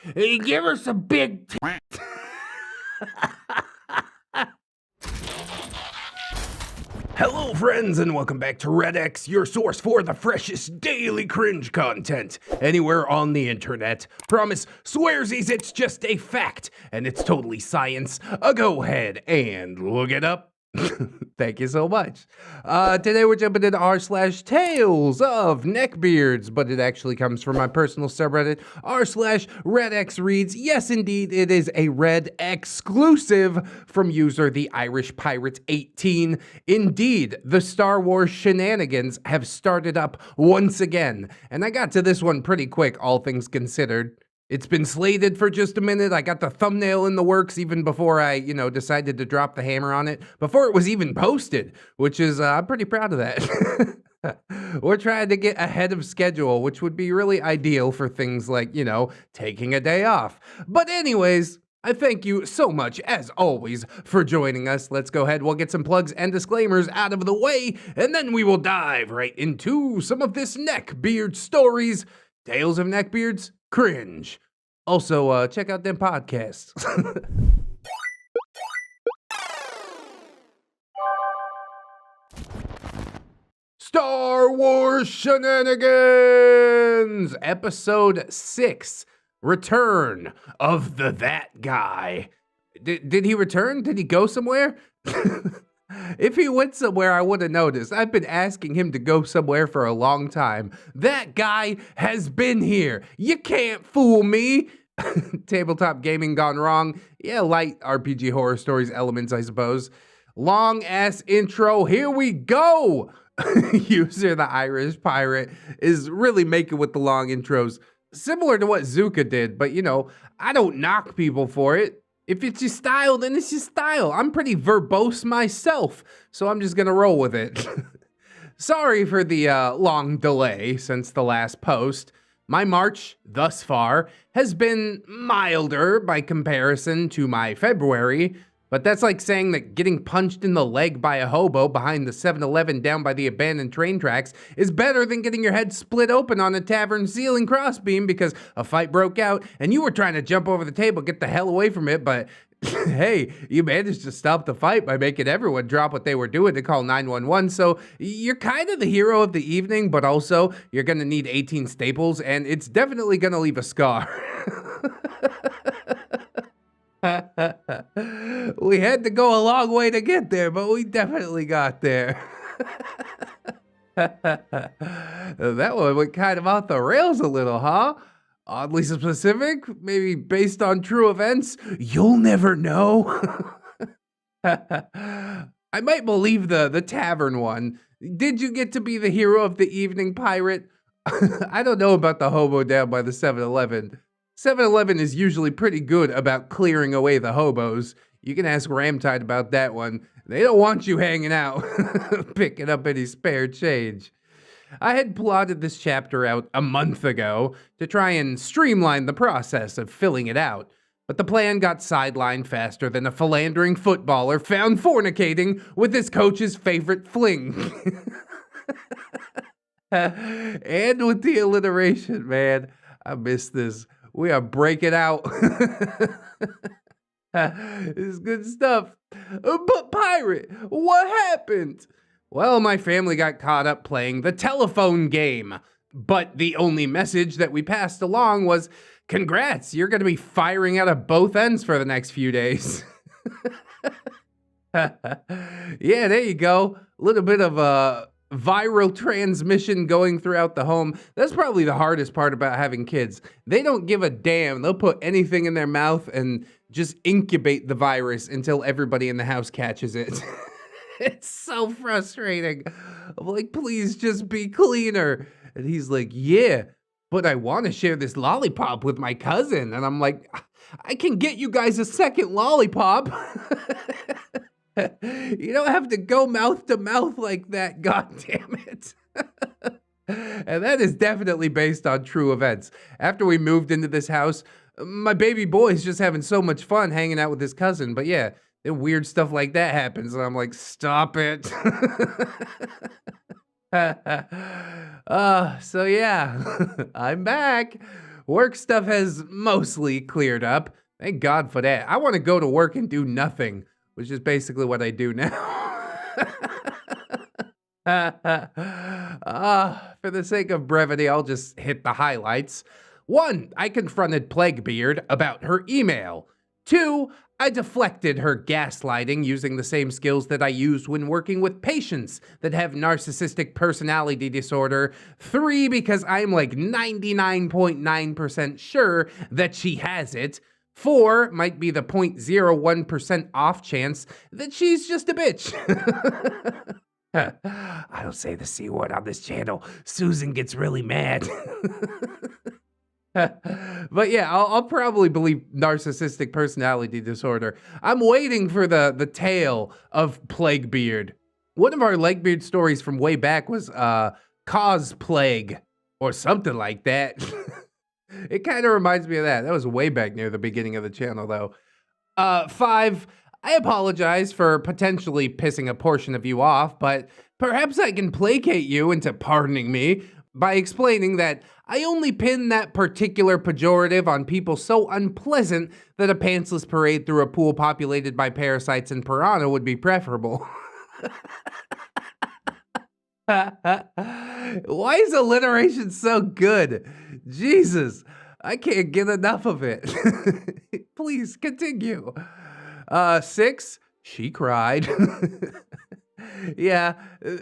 Hey, give her some big Hello friends and welcome back to ReddX, your source for the freshest daily cringe content anywhere on the internet. Promise, swearsies, it's just a fact, and it's totally science. Go ahead and look it up. Thank you so much. Today we're jumping into r/Tales of Neckbeards, but it actually comes from my personal subreddit, r/ReddX reads, yes indeed, it is a Red exclusive from user the Irish Pirate 18. Indeed, the Star Wars Shenanigans have started up once again, and I got to this one pretty quick, all things considered. It's been slated for just a minute. I got the thumbnail in the works even before I, decided to drop the hammer on it, before it was even posted, which is, I'm pretty proud of that. We're trying to get ahead of schedule, which would be really ideal for things like, taking a day off. But anyways, I thank you so much, as always, for joining us. Let's go ahead, we'll get some plugs and disclaimers out of the way, and then we will dive right into some of this Neckbeard stories. Tales of Neckbeards, cringe. Also, check out them podcasts. Star Wars Shenanigans! Episode 6. Return of that guy. Did he return? Did he go somewhere? If he went somewhere, I would have noticed. I've been asking him to go somewhere for a long time. That guy has been here. You can't fool me. Tabletop gaming gone wrong. Yeah, light RPG horror stories elements, I suppose. Long ass intro. Here we go. User the Irish Pirate is really making with the long intros. Similar to what Zuka did, but I don't knock people for it. If it's your style, then it's your style. I'm pretty verbose myself, so I'm just gonna roll with it. Sorry for the long delay since the last post. My March, thus far, has been milder by comparison to my February, but that's like saying that getting punched in the leg by a hobo behind the 7-Eleven down by the abandoned train tracks is better than getting your head split open on a tavern ceiling crossbeam because a fight broke out and you were trying to jump over the table, get the hell away from it, but hey, you managed to stop the fight by making everyone drop what they were doing to call 911, so you're kind of the hero of the evening, but also you're gonna need 18 staples, and it's definitely gonna leave a scar. We had to go a long way to get there, but we definitely got there. That one went kind of off the rails a little, huh? Oddly specific, maybe based on true events. You'll never know. I might believe the tavern one. Did you get to be the hero of the evening, pirate? I don't know about the hobo down by the 7-Eleven. 7-Eleven is usually pretty good about clearing away the hobos. You can ask Ramtide about that one. They don't want you hanging out, picking up any spare change. I had plotted this chapter out a month ago to try and streamline the process of filling it out, but the plan got sidelined faster than a philandering footballer found fornicating with his coach's favorite fling. And with the alliteration, man, I miss this. We are breaking out. It's good stuff. But pirate, what happened? Well, my family got caught up playing the telephone game. But the only message that we passed along was, congrats, you're going to be firing out of both ends for the next few days. Yeah, there you go. A little bit of a viral transmission going throughout the home. That's probably the hardest part about having kids. They don't give a damn. They'll put anything in their mouth and just incubate the virus until everybody in the house catches it. It's so frustrating. I'm like, please just be cleaner. And he's like, yeah, but I want to share this lollipop with my cousin. And I'm like, I can get you guys a second lollipop. You don't have to go mouth to mouth like that, god damn it. And that is definitely based on true events. After we moved into this house, my baby boy's just having so much fun hanging out with his cousin. But yeah, then weird stuff like that happens, and I'm like, stop it. So yeah, I'm back. Work stuff has mostly cleared up. Thank God for that. I want to go to work and do nothing, which is basically what I do now. For the sake of brevity, I'll just hit the highlights. 1, I confronted Plaguebeard about her email. 2, I deflected her gaslighting using the same skills that I used when working with patients that have narcissistic personality disorder. 3, because I'm like 99.9% sure that she has it. 4 might be the 0.01% off chance that she's just a bitch. I don't say the C word on this channel. Susan gets really mad. But yeah, I'll probably believe narcissistic personality disorder. I'm waiting for the tale of Plaguebeard. One of our Neckbeard stories from way back was Cause Plague or something like that. It kind of reminds me of that. That was way back near the beginning of the channel, though. 5, I apologize for potentially pissing a portion of you off, but perhaps I can placate you into pardoning me by explaining that I only pin that particular pejorative on people so unpleasant that a pantsless parade through a pool populated by parasites and piranha would be preferable. Why is alliteration so good? Jesus, I can't get enough of it. Please continue. 6, she cried. Yeah,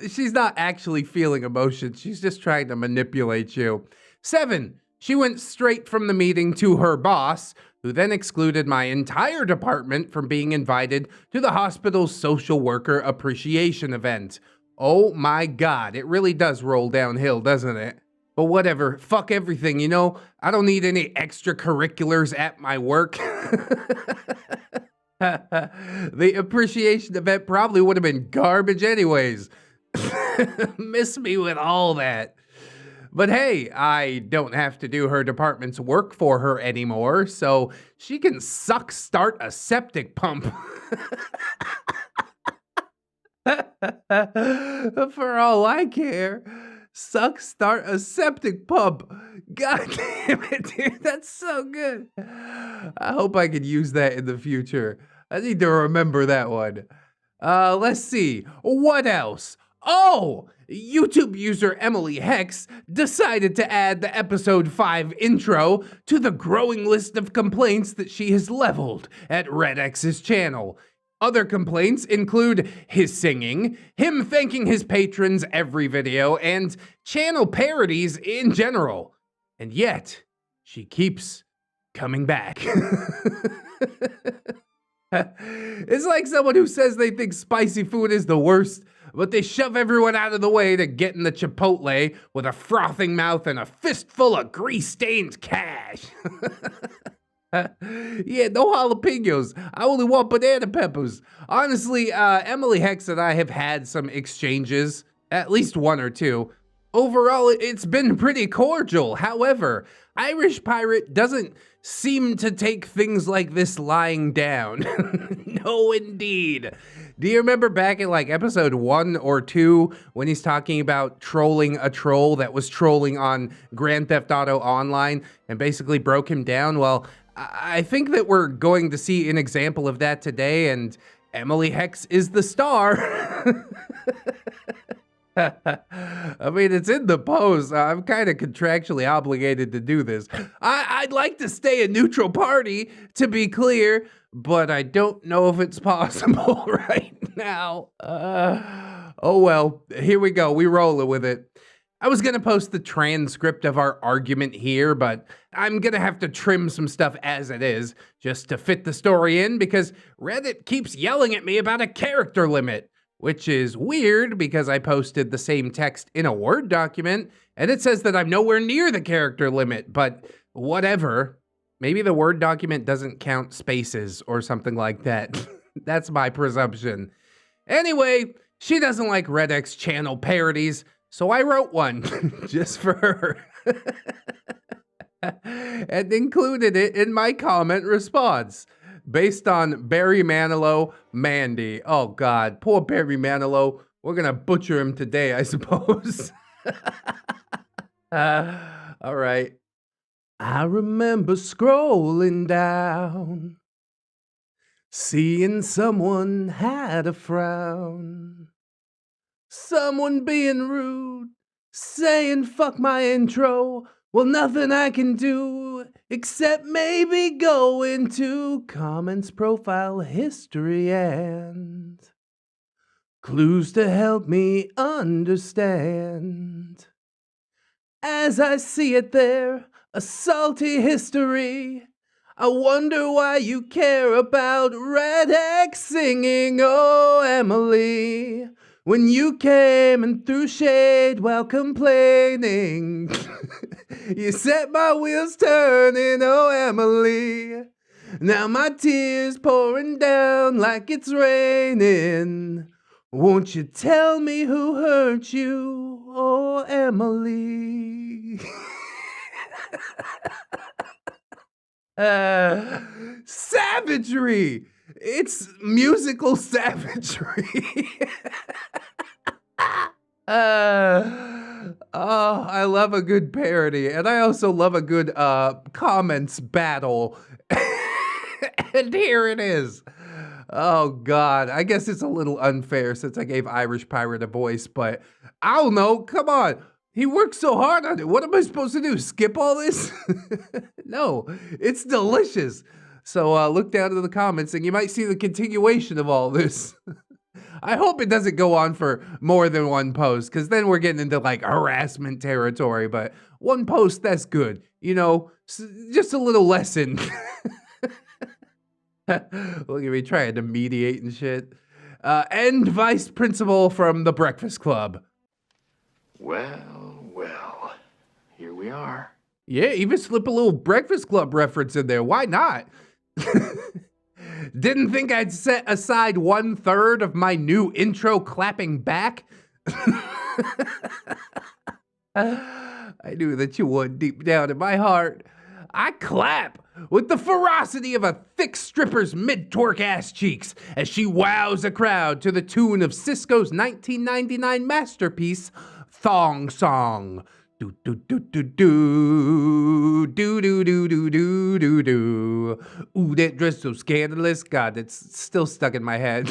she's not actually feeling emotion. She's just trying to manipulate you. 7, she went straight from the meeting to her boss, who then excluded my entire department from being invited to the hospital's social worker appreciation event. Oh my God, it really does roll downhill, doesn't it? But whatever, fuck everything, you know? I don't need any extracurriculars at my work. The appreciation event probably would have been garbage anyways. Miss me with all that. But hey, I don't have to do her department's work for her anymore, so she can start a septic pump. For all I care, start a septic pump. God damn it, dude, that's so good. I hope I can use that in the future. I need to remember that one. Let's see, what else? Oh, YouTube user Emily Hex decided to add the episode 5 intro to the growing list of complaints that she has leveled at ReddX's channel. Other complaints include his singing, him thanking his patrons every video, and channel parodies in general. And yet, she keeps coming back. It's like someone who says they think spicy food is the worst, but they shove everyone out of the way to get in the Chipotle with a frothing mouth and a fistful of grease-stained cash. Yeah, no jalapenos. I only want banana peppers. Honestly, Emily Hex and I have had some exchanges, at least one or two. Overall, it's been pretty cordial. However, Irish Pirate doesn't seem to take things like this lying down. No, indeed. Do you remember back in like episode 1 or 2 when he's talking about trolling a troll that was trolling on Grand Theft Auto Online and basically broke him down? Well, I think that we're going to see an example of that today, and Emily Hex is the star. I mean, it's in the post. I'm kind of contractually obligated to do this. I'd like to stay a neutral party, to be clear, but I don't know if it's possible right now. Oh well, here we go. We roll it with it. I was going to post the transcript of our argument here, but I'm going to have to trim some stuff as it is, just to fit the story in, because Reddit keeps yelling at me about a character limit. Which is weird because I posted the same text in a Word document, and it says that I'm nowhere near the character limit, but whatever. Maybe the Word document doesn't count spaces or something like that. That's my presumption. Anyway, she doesn't like ReddX channel parodies, so I wrote one just for her. And included it in my comment response. Based on Barry Manilow, Mandy. Oh God, poor Barry Manilow. We're gonna butcher him today, I suppose. All right. I remember scrolling down, seeing someone had a frown. Someone being rude, saying fuck my intro. Well, nothing I can do except maybe go into comments, profile history, and clues to help me understand. As I see it there, a salty history. I wonder why you care about ReddX singing, oh Emily, when you came and threw shade while complaining. You set my wheels turning, oh Emily. Now my tears pouring down like it's raining. Won't you tell me who hurt you, oh Emily? Savagery! It's musical savagery. Oh, I love a good parody, and I also love a good comments battle. And here it is. Oh God, I guess it's a little unfair since I gave Irish Pirate a voice, but I don't know, come on. He worked so hard on it. What am I supposed to do, skip all this? No, it's delicious. So look down in the comments and you might see the continuation of all this. I hope it doesn't go on for more than one post, because then we're getting into like harassment territory, but one post, that's good. You know, just a little lesson. Look at me trying to mediate and shit. And vice principal from the Breakfast Club. Well, well, here we are. Yeah, even slip a little Breakfast Club reference in there. Why not? Didn't think I'd set aside 1/3 of my new intro clapping back? I knew that you would deep down in my heart. I clap with the ferocity of a thick stripper's mid-twerk ass cheeks as she wows a crowd to the tune of Cisco's 1999 masterpiece, Thong Song. Do do do do do do do do do do do do. Ooh, that dress so scandalous. God, it's still stuck in my head.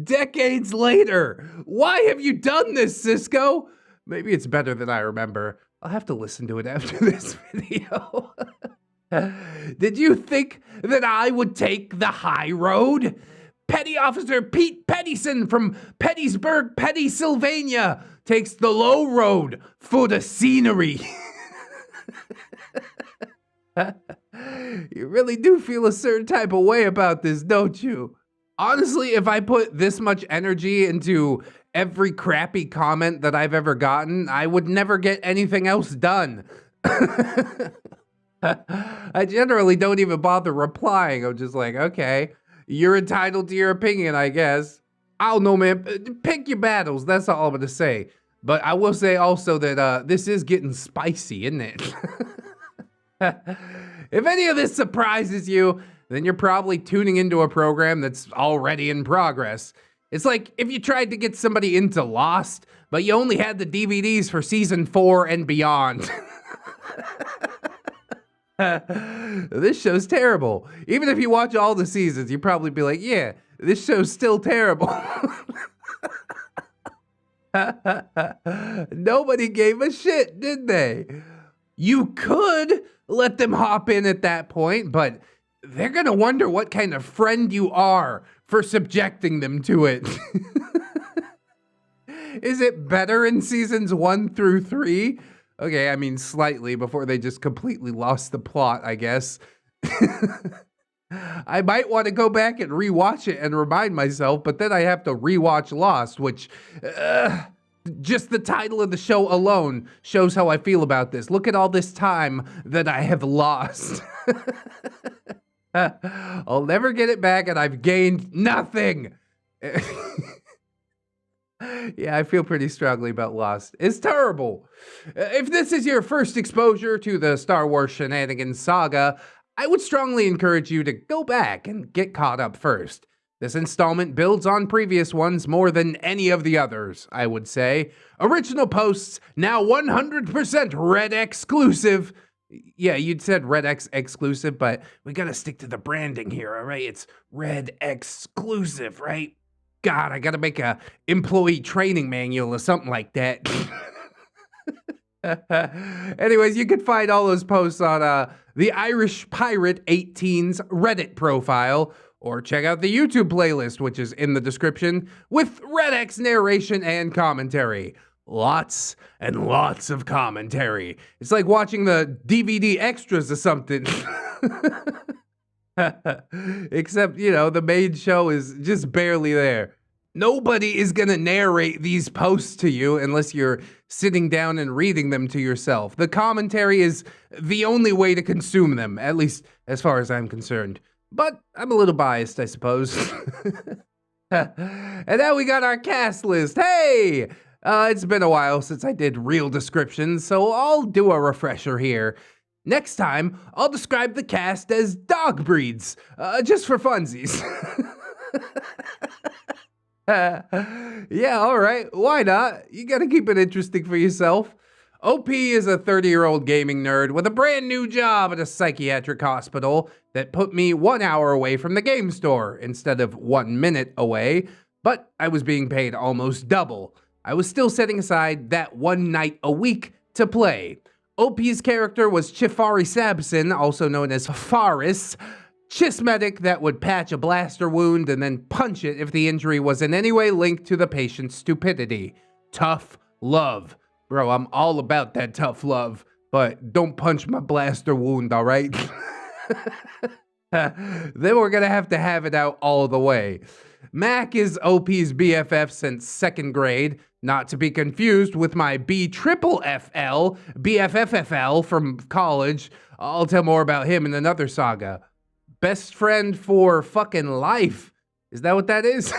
Decades later, why have you done this, Cisco? Maybe it's better than I remember. I'll have to listen to it after this video. Did you think that I would take the high road? Petty Officer Pete Pettison from Pettysburg, Pennsylvania takes the low road for the scenery. You really do feel a certain type of way about this, don't you? Honestly, if I put this much energy into every crappy comment that I've ever gotten, I would never get anything else done. I generally don't even bother replying. I'm just like, okay, you're entitled to your opinion, I guess. I don't know, man. Pick your battles. That's all I'm going to say. But I will say also that this is getting spicy, isn't it? If any of this surprises you, then you're probably tuning into a program that's already in progress. It's like if you tried to get somebody into Lost, but you only had the DVDs for season 4 and beyond. This show's terrible. Even if you watch all the seasons, you'd probably be like, yeah, this show's still terrible. Nobody gave a shit, did they? You could let them hop in at that point, but they're gonna wonder what kind of friend you are for subjecting them to it. Is it better in seasons 1 through 3? Okay, I mean slightly before they just completely lost the plot, I guess. I might want to go back and rewatch it and remind myself, but then I have to rewatch Lost, which just the title of the show alone shows how I feel about this. Look at all this time that I have lost. I'll never get it back, and I've gained nothing. Yeah, I feel pretty strongly about Lost. It's terrible. If this is your first exposure to the Star Wars Shenanigans saga, I would strongly encourage you to go back and get caught up first. This installment builds on previous ones more than any of the others, I would say. Original posts, now 100% REDX exclusive. Yeah, you'd said REDX exclusive, but we gotta stick to the branding here, all right? It's REDX exclusive, right? God, I gotta make a employee training manual or something like that. Anyways, you can find all those posts on the Irish Pirate 18's Reddit profile, or check out the YouTube playlist, which is in the description, with ReddX narration and commentary. Lots and lots of commentary. It's like watching the DVD extras or something. Except, you know, the main show is just barely there. Nobody is going to narrate these posts to you unless you're sitting down and reading them to yourself. The commentary is the only way to consume them, at least as far as I'm concerned. But I'm a little biased, I suppose. And now we got our cast list. Hey! It's been a while since I did real descriptions, so I'll do a refresher here. Next time, I'll describe the cast as dog breeds, just for funsies. Yeah, alright, why not? You gotta keep it interesting for yourself. OP is a 30-year-old gaming nerd with a brand new job at a psychiatric hospital that put me 1 hour away from the game store instead of 1 minute away, but I was being paid almost double. I was still setting aside that 1 night a week to play. OP's character was Chifari Sabson, also known as Faris, Chismedic that would patch a blaster wound and then punch it if the injury was in any way linked to the patient's stupidity. Tough love. Bro, I'm all about that tough love, but don't punch my blaster wound, all right? Then we're gonna have to have it out all the way. Mac is OP's BFF since 2nd grade, not to be confused with my BFFFL, BFFFL from college. I'll tell more about him in another saga. Best friend for fucking life. Is that what that is?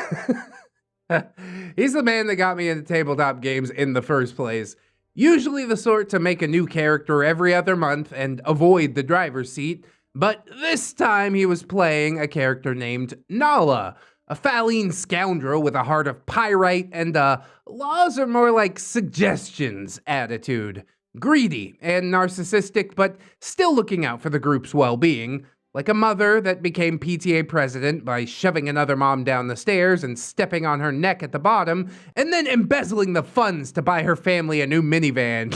He's the man that got me into tabletop games in the first place. Usually the sort to make a new character every other month and avoid the driver's seat, but this time he was playing a character named Nala, a Faline scoundrel with a heart of pyrite and laws are more like suggestions attitude. Greedy and narcissistic, but still looking out for the group's well-being. Like a mother that became PTA president by shoving another mom down the stairs and stepping on her neck at the bottom, and then embezzling the funds to buy her family a new minivan.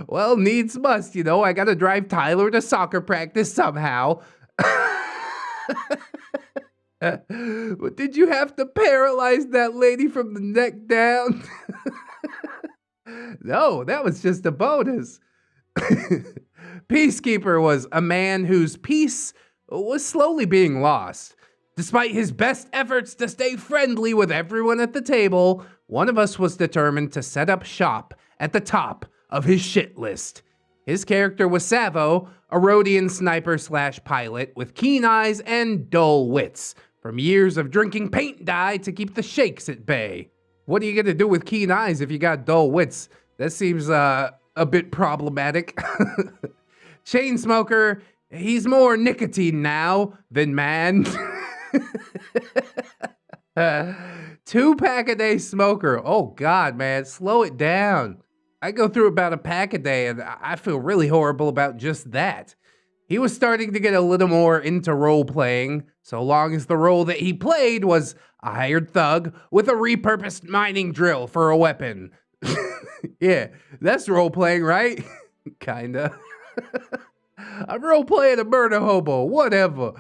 Well, needs must, you know. I gotta drive Tyler to soccer practice somehow. But did you have to paralyze that lady from the neck down? No, that was just a bonus. Peacekeeper was a man whose peace was slowly being lost. Despite his best efforts to stay friendly with everyone at the table, one of us was determined to set up shop at the top of his shit list. His character was Savo, a Rhodian sniper / pilot with keen eyes and dull wits, from years of drinking paint dye to keep the shakes at bay. What are you gonna do with keen eyes if you got dull wits? That seems a bit problematic. Chain smoker, he's more nicotine now than man. 2-pack-a-day smoker. Oh God, man, slow it down. I go through about a pack a day and I feel really horrible about just that. He was starting to get a little more into role-playing, so long as the role that he played was a hired thug with a repurposed mining drill for a weapon. Yeah, that's role-playing, right? Kinda. I'm role-playing a murder hobo, whatever.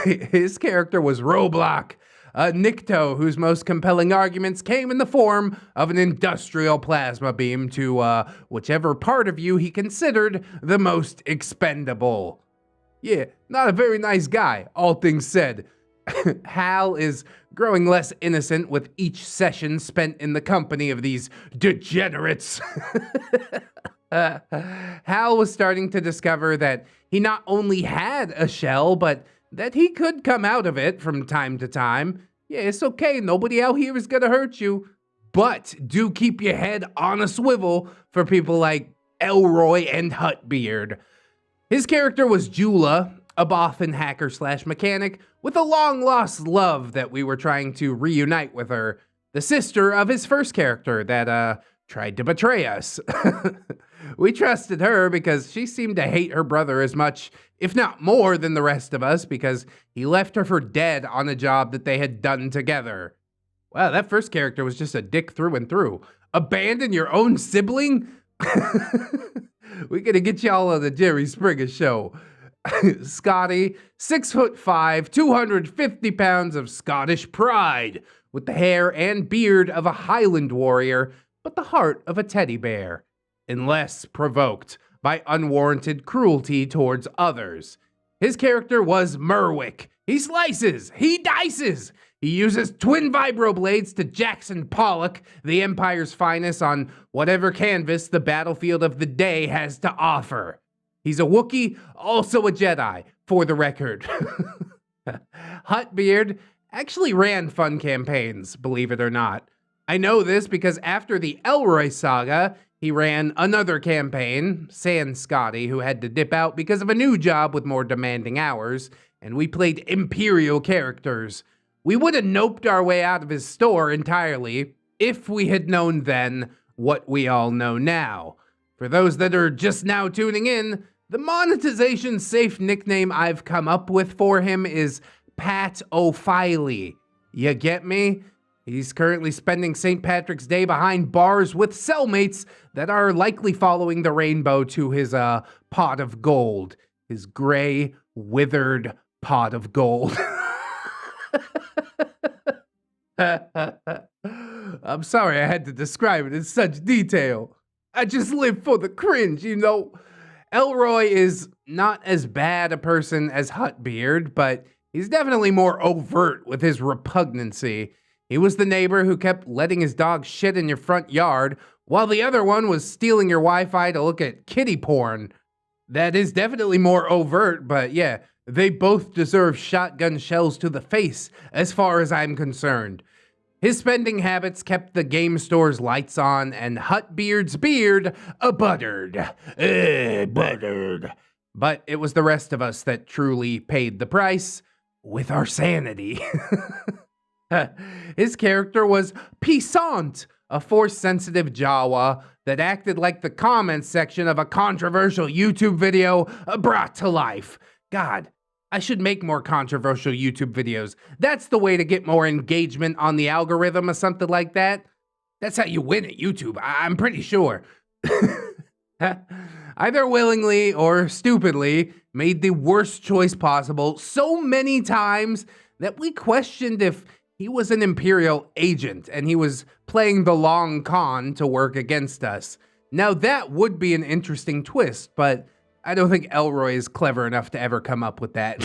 His character was Roblox, a Nikto whose most compelling arguments came in the form of an industrial plasma beam to whichever part of you he considered the most expendable. Yeah, not a very nice guy, all things said. Hal is growing less innocent with each session spent in the company of these degenerates. Hal was starting to discover that he not only had a shell, but that he could come out of it from time to time. Yeah, it's okay, nobody out here is gonna hurt you. But do keep your head on a swivel for people like Elroy and HUTTBEARD. His character was Jula, a Bothan hacker / mechanic with a long-lost love that we were trying to reunite with her, the sister of his first character that, tried to betray us. We trusted her because she seemed to hate her brother as much, if not more, than the rest of us because he left her for dead on a job that they had done together. Wow, that first character was just a dick through and through. Abandon your own sibling? We're gonna get y'all on the Jerry Springer show. Scotty, 6'5", 250 pounds of Scottish pride, with the hair and beard of a Highland warrior, but the heart of a teddy bear, unless provoked by unwarranted cruelty towards others. His character was Merwick. He slices, he dices, he uses twin vibroblades to Jackson Pollock, the Empire's finest on whatever canvas the battlefield of the day has to offer. He's a Wookiee, also a Jedi, for the record. HUTTBEARD actually ran fun campaigns, believe it or not. I know this because after the Elroy saga, he ran another campaign, Sans Scotty, who had to dip out because of a new job with more demanding hours, and we played Imperial characters. We would have noped our way out of his store entirely if we had known then what we all know now. For those that are just now tuning in, the monetization safe nickname I've come up with for him is Pat O'Filey. You get me? He's currently spending St. Patrick's Day behind bars with cellmates that are likely following the rainbow to his pot of gold. His gray, withered pot of gold. I'm sorry I had to describe it in such detail. I just live for the cringe, you know. Elroy is not as bad a person as HUTTBEARD, but he's definitely more overt with his repugnancy. He was the neighbor who kept letting his dog shit in your front yard, while the other one was stealing your Wi-Fi to look at kitty porn. That is definitely more overt, but yeah, they both deserve shotgun shells to the face, as far as I'm concerned. His spending habits kept the game store's lights on, and HUTTBEARD's beard buttered. Buttered. But it was the rest of us that truly paid the price with our sanity. His character was Pisant, a Force-sensitive Jawa that acted like the comments section of a controversial YouTube video brought to life. God, I should make more controversial YouTube videos. That's the way to get more engagement on the algorithm or something like that. That's how you win at YouTube, I'm pretty sure. Either willingly or stupidly made the worst choice possible so many times that we questioned if he was an Imperial agent and he was playing the long con to work against us. Now that would be an interesting twist, but I don't think Elroy is clever enough to ever come up with that.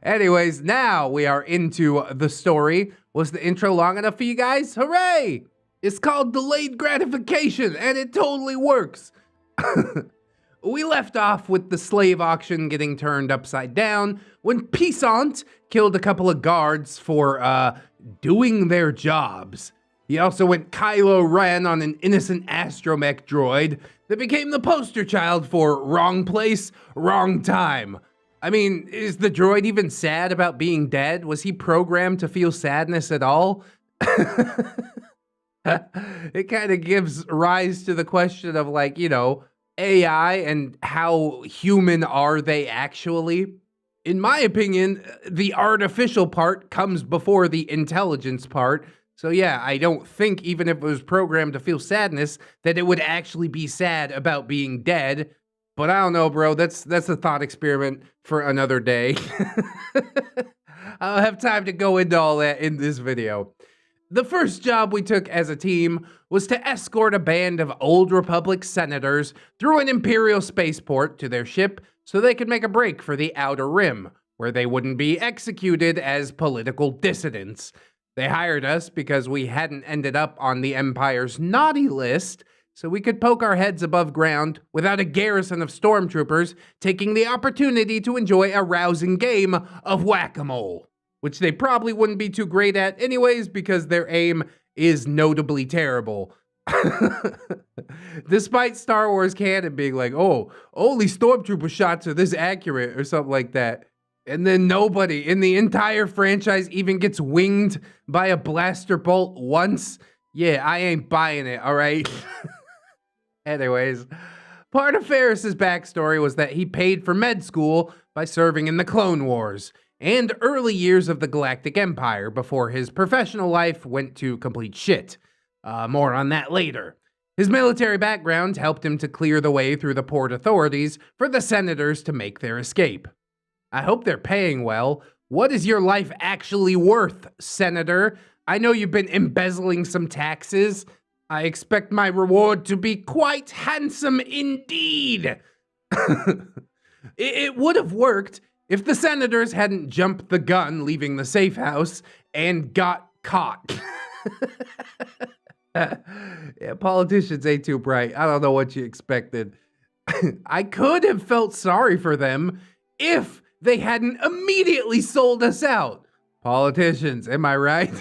Anyways, now we are into the story. Was the intro long enough for you guys? Hooray! It's called Delayed Gratification, and it totally works. We left off with the slave auction getting turned upside down when Pisant killed a couple of guards for doing their jobs. He also went Kylo Ren on an innocent astromech droid that became the poster child for wrong place, wrong time. I mean, is the droid even sad about being dead? Was he programmed to feel sadness at all? It kind of gives rise to the question of, like, you know, AI and how human are they actually? In my opinion, the artificial part comes before the intelligence part. So yeah, I don't think even if it was programmed to feel sadness, that it would actually be sad about being dead. But I don't know, bro. That's a thought experiment for another day. I don't have time to go into all that in this video. The first job we took as a team was to escort a band of Old Republic senators through an Imperial spaceport to their ship so they could make a break for the Outer Rim, where they wouldn't be executed as political dissidents. They hired us because we hadn't ended up on the Empire's naughty list, so we could poke our heads above ground without a garrison of stormtroopers taking the opportunity to enjoy a rousing game of whack-a-mole, which they probably wouldn't be too great at anyways because their aim is notably terrible. Despite Star Wars canon being like, oh, only stormtrooper shots are this accurate or something like that. And then nobody in the entire franchise even gets winged by a blaster bolt once. Yeah, I ain't buying it, all right? Anyways, part of Ferris's backstory was that he paid for med school by serving in the Clone Wars and early years of the Galactic Empire before his professional life went to complete shit. More on that later. His military background helped him to clear the way through the port authorities for the senators to make their escape. I hope they're paying well. What is your life actually worth, Senator? I know you've been embezzling some taxes. I expect my reward to be quite handsome indeed. It would have worked if the senators hadn't jumped the gun leaving the safe house and got caught. Yeah, politicians ain't too bright. I don't know what you expected. I could have felt sorry for them if they hadn't immediately sold us out. Politicians, am I right?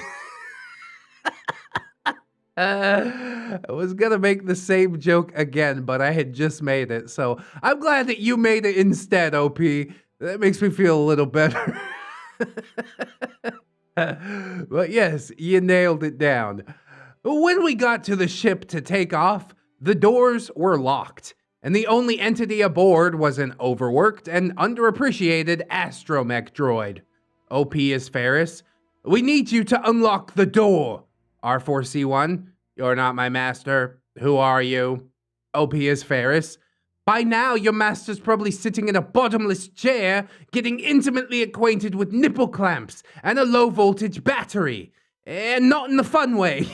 I was gonna make the same joke again, but I had just made it, so I'm glad that you made it instead, OP. That makes me feel a little better. But yes, you nailed it down. When we got to the ship to take off, the doors were locked, and the only entity aboard was an overworked and underappreciated astromech droid. OP is Ferris. We need you to unlock the door. R4C1, you're not my master. Who are you? OP is Ferris. By now, your master's probably sitting in a bottomless chair, getting intimately acquainted with nipple clamps and a low-voltage battery. And not in the fun way.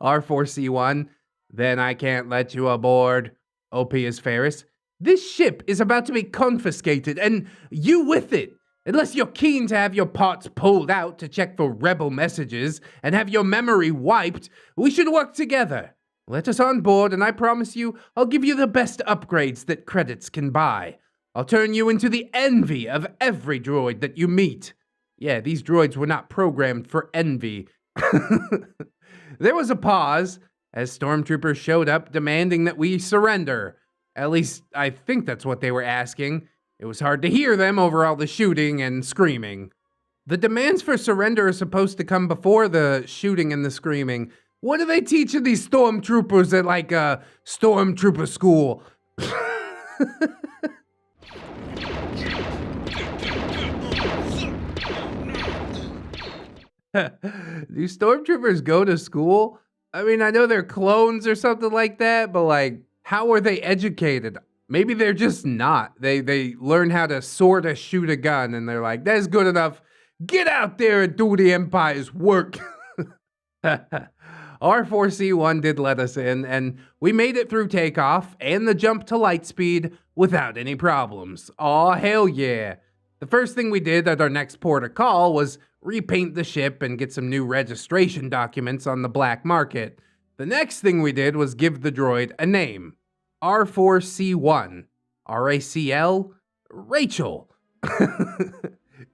R4C1, then I can't let you aboard. OP is Ferris. This ship is about to be confiscated, and you with it. Unless you're keen to have your parts pulled out to check for rebel messages and have your memory wiped, we should work together. Let us on board, and I promise you, I'll give you the best upgrades that credits can buy. I'll turn you into the envy of every droid that you meet. Yeah, these droids were not programmed for envy. There was a pause as stormtroopers showed up demanding that we surrender. At least, I think that's what they were asking. It was hard to hear them over all the shooting and screaming. The demands for surrender are supposed to come before the shooting and the screaming. What are they teaching these stormtroopers at like a stormtrooper school? Do stormtroopers go to school? I mean, I know they're clones or something like that, but like, how are they educated? Maybe they're just not. They learn how to sort of shoot a gun and they're like, that's good enough. Get out there and do the Empire's work. R4C1 did let us in, and we made it through takeoff and the jump to light speed without any problems. Aw, hell yeah. The first thing we did at our next port of call was repaint the ship and get some new registration documents on the black market. The next thing we did was give the droid a name. R4C1. RACL? Rachel.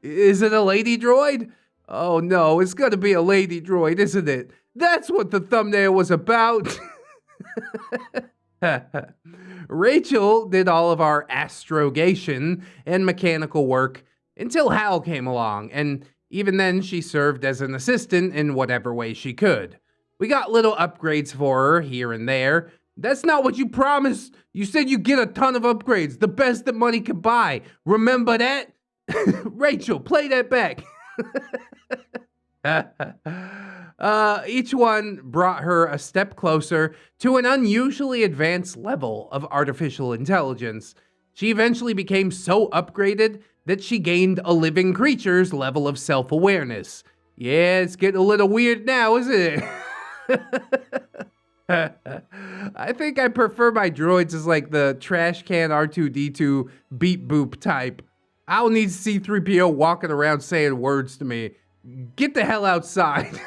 Is it a lady droid? Oh no, it's gonna be a lady droid, isn't it? That's what the thumbnail was about. Rachel did all of our astrogation and mechanical work until Hal came along, and even then she served as an assistant in whatever way she could. We got little upgrades for her here and there. That's not what you promised. You said you'd get a ton of upgrades, the best that money could buy. Remember that? Rachel, play that back. Each one brought her a step closer to an unusually advanced level of artificial intelligence. She eventually became so upgraded that she gained a living creature's level of self-awareness. Yeah, it's getting a little weird now, isn't it? I think I prefer my droids as like the trash can R2-D2 beep boop type. I don't need C-3PO walking around saying words to me. Get the hell outside.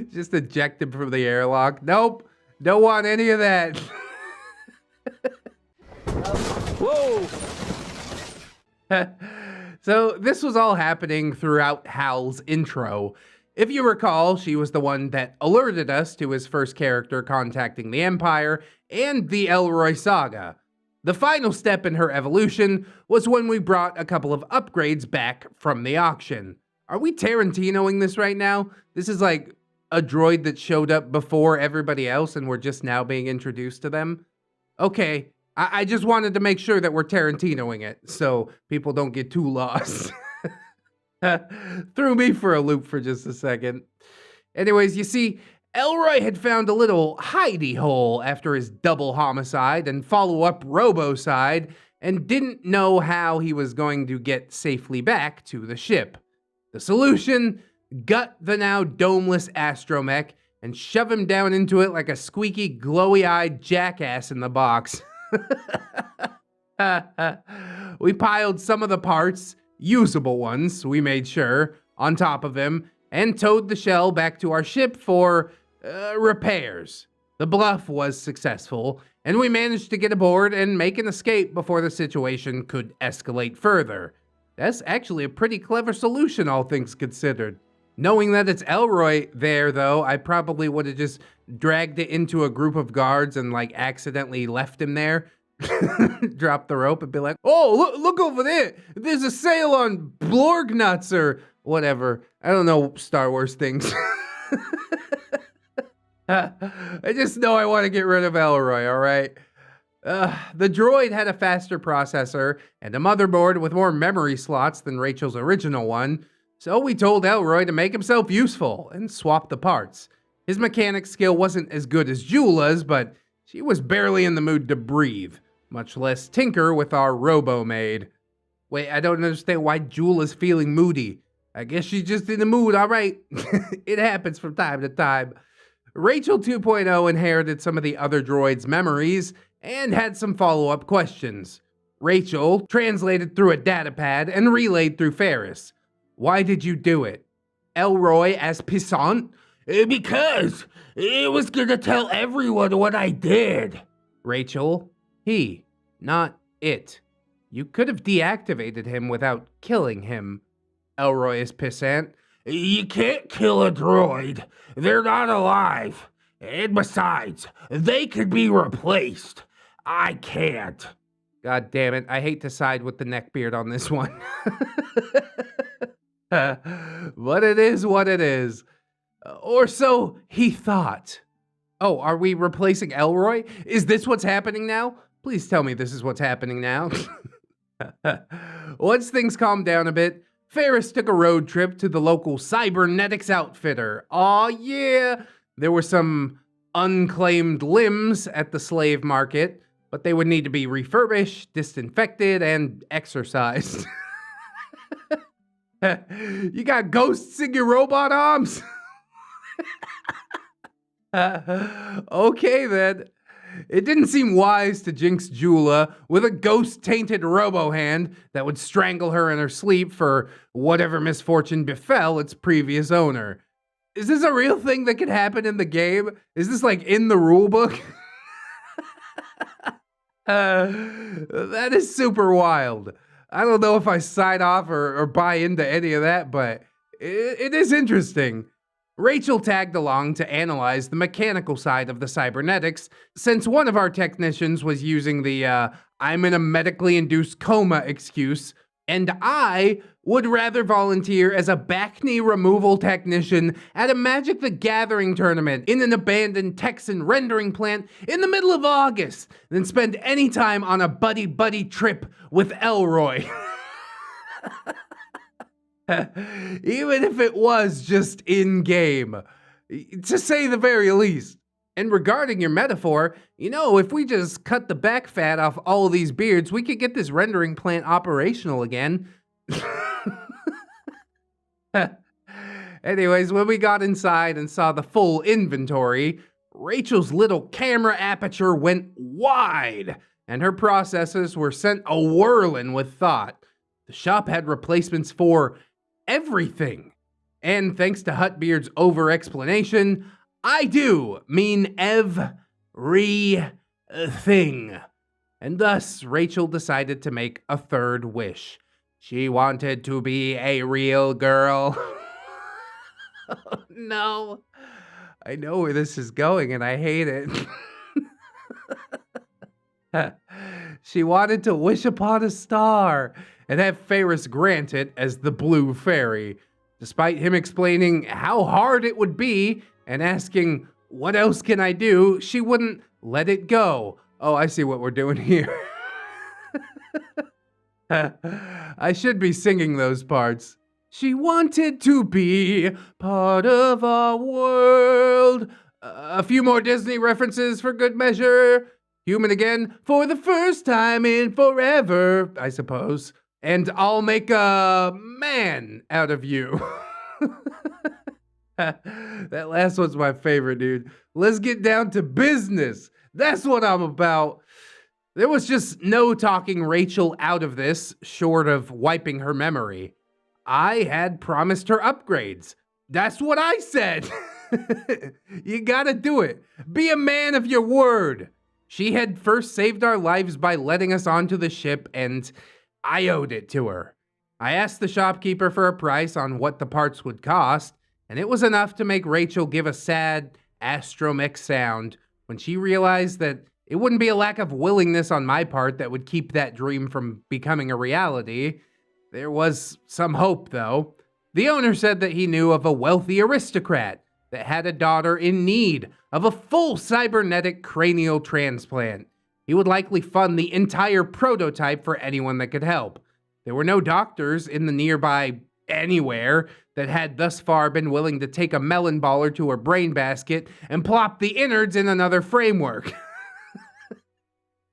Just eject him from the airlock. Nope, don't want any of that. Whoa. So this was all happening throughout Hal's intro. If you recall, she was the one that alerted us to his first character contacting the Empire and the Elroy saga. The final step in her evolution was when we brought a couple of upgrades back from the auction. Are we Tarantinoing this right now? This is like a droid that showed up before everybody else and we're just now being introduced to them? Okay, I just wanted to make sure that we're Tarantinoing it so people don't get too lost. Threw me for a loop for just a second. Anyways, you see, Elroy had found a little hidey hole after his double homicide and follow-up robocide and didn't know how he was going to get safely back to the ship. The solution? Gut the now domeless astromech and shove him down into it like a squeaky, glowy-eyed jackass in the box. We piled some of the parts, usable ones, we made sure, on top of him and towed the shell back to our ship for repairs. The bluff was successful, and we managed to get aboard and make an escape before the situation could escalate further. That's actually a pretty clever solution, all things considered. Knowing that it's Elroy there, though, I probably would have just dragged it into a group of guards and, like, accidentally left him there. Drop the rope and be like, oh, look over there. There's a sale on Blorg nuts or whatever. I don't know Star Wars things. I just know I want to get rid of Elroy, all right? The droid had a faster processor and a motherboard with more memory slots than Rachel's original one, so we told Elroy to make himself useful and swap the parts. His mechanics skill wasn't as good as Jula's, but she was barely in the mood to breathe, much less tinker with our robo-maid. Wait, I don't understand why Jula's feeling moody. I guess she's just in the mood, all right? It happens from time to time. Rachel 2.0 inherited some of the other droids' memories and had some follow-up questions. Rachel translated through a datapad and relayed through Ferris. Why did you do it? Elroy as Pissant? Because it was gonna tell everyone what I did. Rachel, he, not it. You could have deactivated him without killing him. Elroy as Pissant. You can't kill a droid. They're not alive. And besides, they could be replaced. I can't. God damn it, I hate to side with the neckbeard on this one. But it is what it is. Or so he thought. Oh, are we replacing Elroy? Is this what's happening now? Please tell me this is what's happening now. Once things calmed down a bit, Ferris took a road trip to the local cybernetics outfitter. Aw, yeah! There were some unclaimed limbs at the slave market, but they would need to be refurbished, disinfected, and exercised. You got ghosts in your robot arms? Okay, then. It didn't seem wise to jinx Jula with a ghost-tainted robo-hand that would strangle her in her sleep for whatever misfortune befell its previous owner. Is this a real thing that could happen in the game? Is this like in the rulebook? That is super wild. I don't know if I sign off or buy into any of that, but it is interesting. Rachel tagged along to analyze the mechanical side of the cybernetics, since one of our technicians was using the I'm in a medically induced coma excuse, and I would rather volunteer as a back knee removal technician at a Magic the Gathering tournament in an abandoned Texan rendering plant in the middle of August than spend any time on a buddy-buddy trip with Elroy. Even if it was just in-game, to say the very least. And regarding your metaphor, you know, if we just cut the back fat off all of these beards, we could get this rendering plant operational again. Anyways, when we got inside and saw the full inventory, Rachel's little camera aperture went wide, and her processors were sent a-whirling with thought. The shop had replacements for everything. And thanks to HUTTBEARD's over-explanation, I do mean everything. And thus, Rachel decided to make a third wish. She wanted to be a real girl. Oh, no. I know where this is going and I hate it. She wanted to wish upon a star and have Ferris grant it as the blue fairy, despite him explaining how hard it would be and asking, "What else can I do?" She wouldn't let it go. Oh, I see what we're doing here. I should be singing those parts. She wanted to be part of our world. A few more Disney references for good measure. Human again for the first time in forever, I suppose. And I'll make a man out of you. That last one's my favorite, dude. Let's get down to business. That's what I'm about. There was just no talking Rachel out of this, short of wiping her memory. I had promised her upgrades. That's what I said. You gotta do it. Be a man of your word. She had first saved our lives by letting us onto the ship, and I owed it to her. I asked the shopkeeper for a price on what the parts would cost, and it was enough to make Rachel give a sad astromech sound when she realized that it wouldn't be a lack of willingness on my part that would keep that dream from becoming a reality. There was some hope, though. The owner said that he knew of a wealthy aristocrat that had a daughter in need of a full cybernetic cranial transplant. He would likely fund the entire prototype for anyone that could help. There were no doctors in the nearby anywhere that had thus far been willing to take a melon baller to her brain basket and plop the innards in another framework.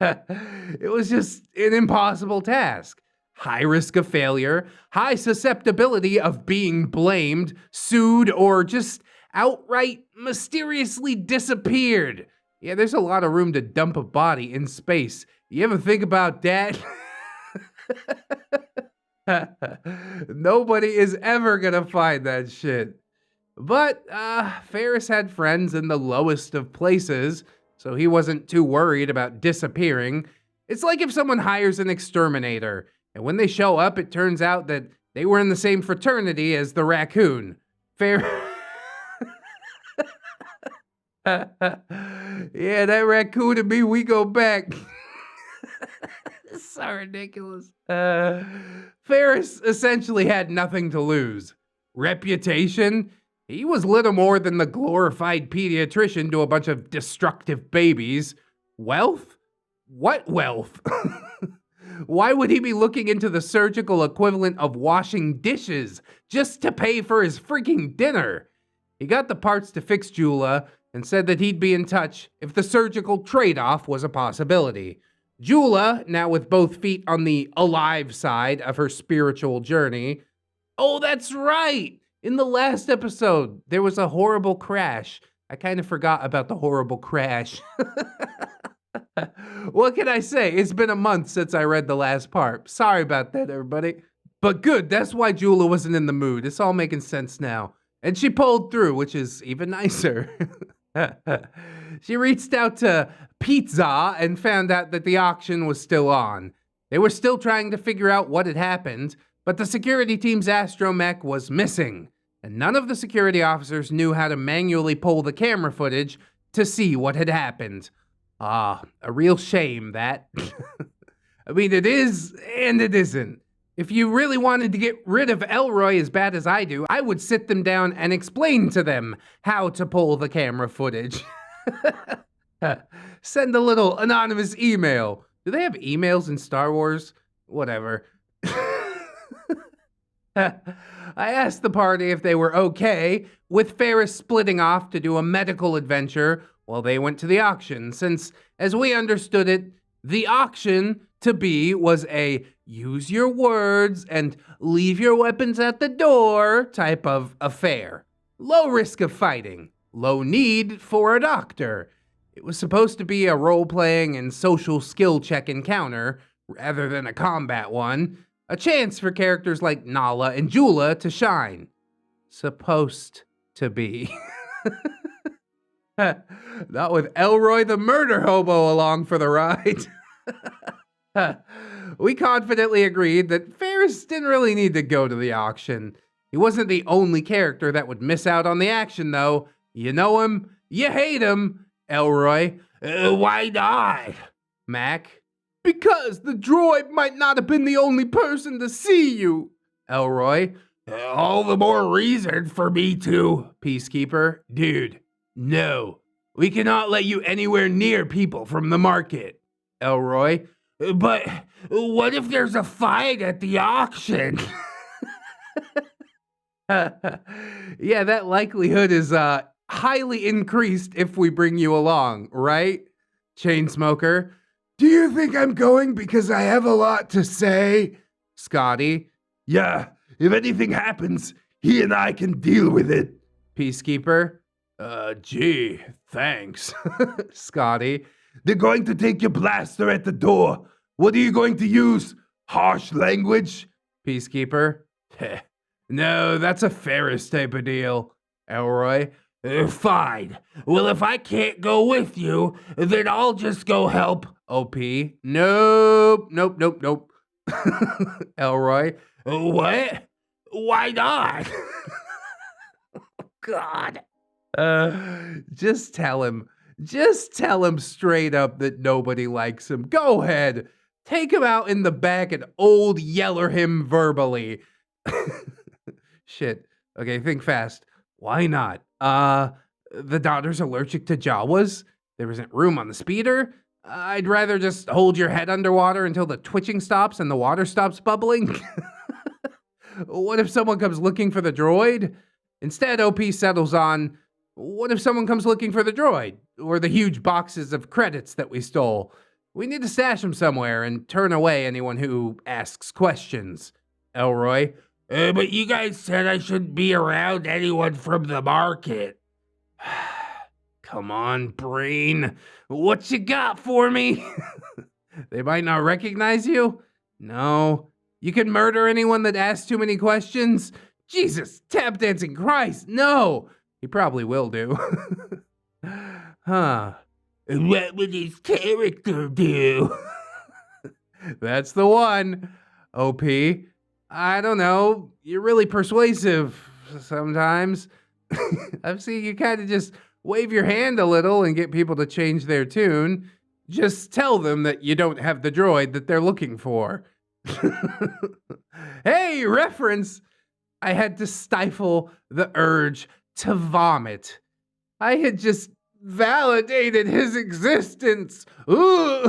It was just an impossible task. High risk of failure, high susceptibility of being blamed, sued, or just outright mysteriously disappeared. Yeah, there's a lot of room to dump a body in space. You ever think about that? Nobody is ever gonna find that shit. But Ferris had friends in the lowest of places, so he wasn't too worried about disappearing. It's like if someone hires an exterminator, and when they show up, it turns out that they were in the same fraternity as the raccoon. Yeah, that raccoon and me, we go back. So ridiculous. Ferris essentially had nothing to lose. Reputation? He was little more than the glorified pediatrician to a bunch of destructive babies. Wealth? What wealth? Why would he be looking into the surgical equivalent of washing dishes just to pay for his freaking dinner? He got the parts to fix Jula and said that he'd be in touch if the surgical trade-off was a possibility. Jula, now with both feet on the alive side of her spiritual journey. Oh, that's right! In the last episode, there was a horrible crash. I kind of forgot about the horrible crash. What can I say? It's been a month since I read the last part. Sorry about that, everybody. But good, that's why Jula wasn't in the mood. It's all making sense now. And she pulled through, which is even nicer. She reached out to Pizza and found out that the auction was still on. They were still trying to figure out what had happened, but the security team's astromech was missing, and none of the security officers knew how to manually pull the camera footage to see what had happened. Ah, a real shame, that. I mean, it is and it isn't. If you really wanted to get rid of Elroy as bad as I do, I would sit them down and explain to them how to pull the camera footage. Send a little anonymous email. Do they have emails in Star Wars? Whatever. I asked the party if they were okay with Ferris splitting off to do a medical adventure while they went to the auction, since, as we understood it, the auction to be was a use your words and leave your weapons at the door type of affair. Low risk of fighting, low need for a doctor. It was supposed to be a role-playing and social skill check encounter rather than a combat one. A chance for characters like Nala and Jula to shine. Supposed to be. Not with Elroy the murder hobo along for the ride. We confidently agreed that Ferris didn't really need to go to the auction. He wasn't the only character that would miss out on the action, though. You know him, you hate him. Elroy, why not? Mac, Because the droid might not have been the only person to see you. Elroy, all the more reason for me to. Peacekeeper, dude, no. We cannot let you anywhere near people from the market. Elroy, but what if there's a fight at the auction? Yeah, that likelihood is highly increased if we bring you along, right? Chainsmoker, do you think I'm going because I have a lot to say? Scotty, yeah, if anything happens, he and I can deal with it. Peacekeeper, gee, thanks. Scotty, they're going to take your blaster at the door. What are you going to use? Harsh language? Peacekeeper, no, that's a Ferris type of deal. Elroy, fine. Well, if I can't go with you, then I'll just go help. OP, nope. Elroy, what? Why not? God. Just tell him straight up that nobody likes him. Go ahead. Take him out in the back and old yeller him verbally. Shit. Okay, think fast. Why not? The daughter's allergic to Jawas. There isn't room on the speeder. I'd rather just hold your head underwater until the twitching stops and the water stops bubbling. What if someone comes looking for the droid? Instead, OP settles on, what if someone comes looking for the droid? Or the huge boxes of credits that we stole? We need to stash them somewhere and turn away anyone who asks questions. Elroy, but you guys said I shouldn't be around anyone from the market. Come on, brain. What you got for me? They might not recognize you? No. You can murder anyone that asks too many questions? Jesus, tap dancing Christ, no. He probably will do. Huh. What would his character do? That's the one. OP. I don't know. You're really persuasive sometimes. I've seen you kind of just wave your hand a little and get people to change their tune. Just tell them that you don't have the droid that they're looking for. Hey, reference! I had to stifle the urge to vomit. I had just validated his existence. Ooh!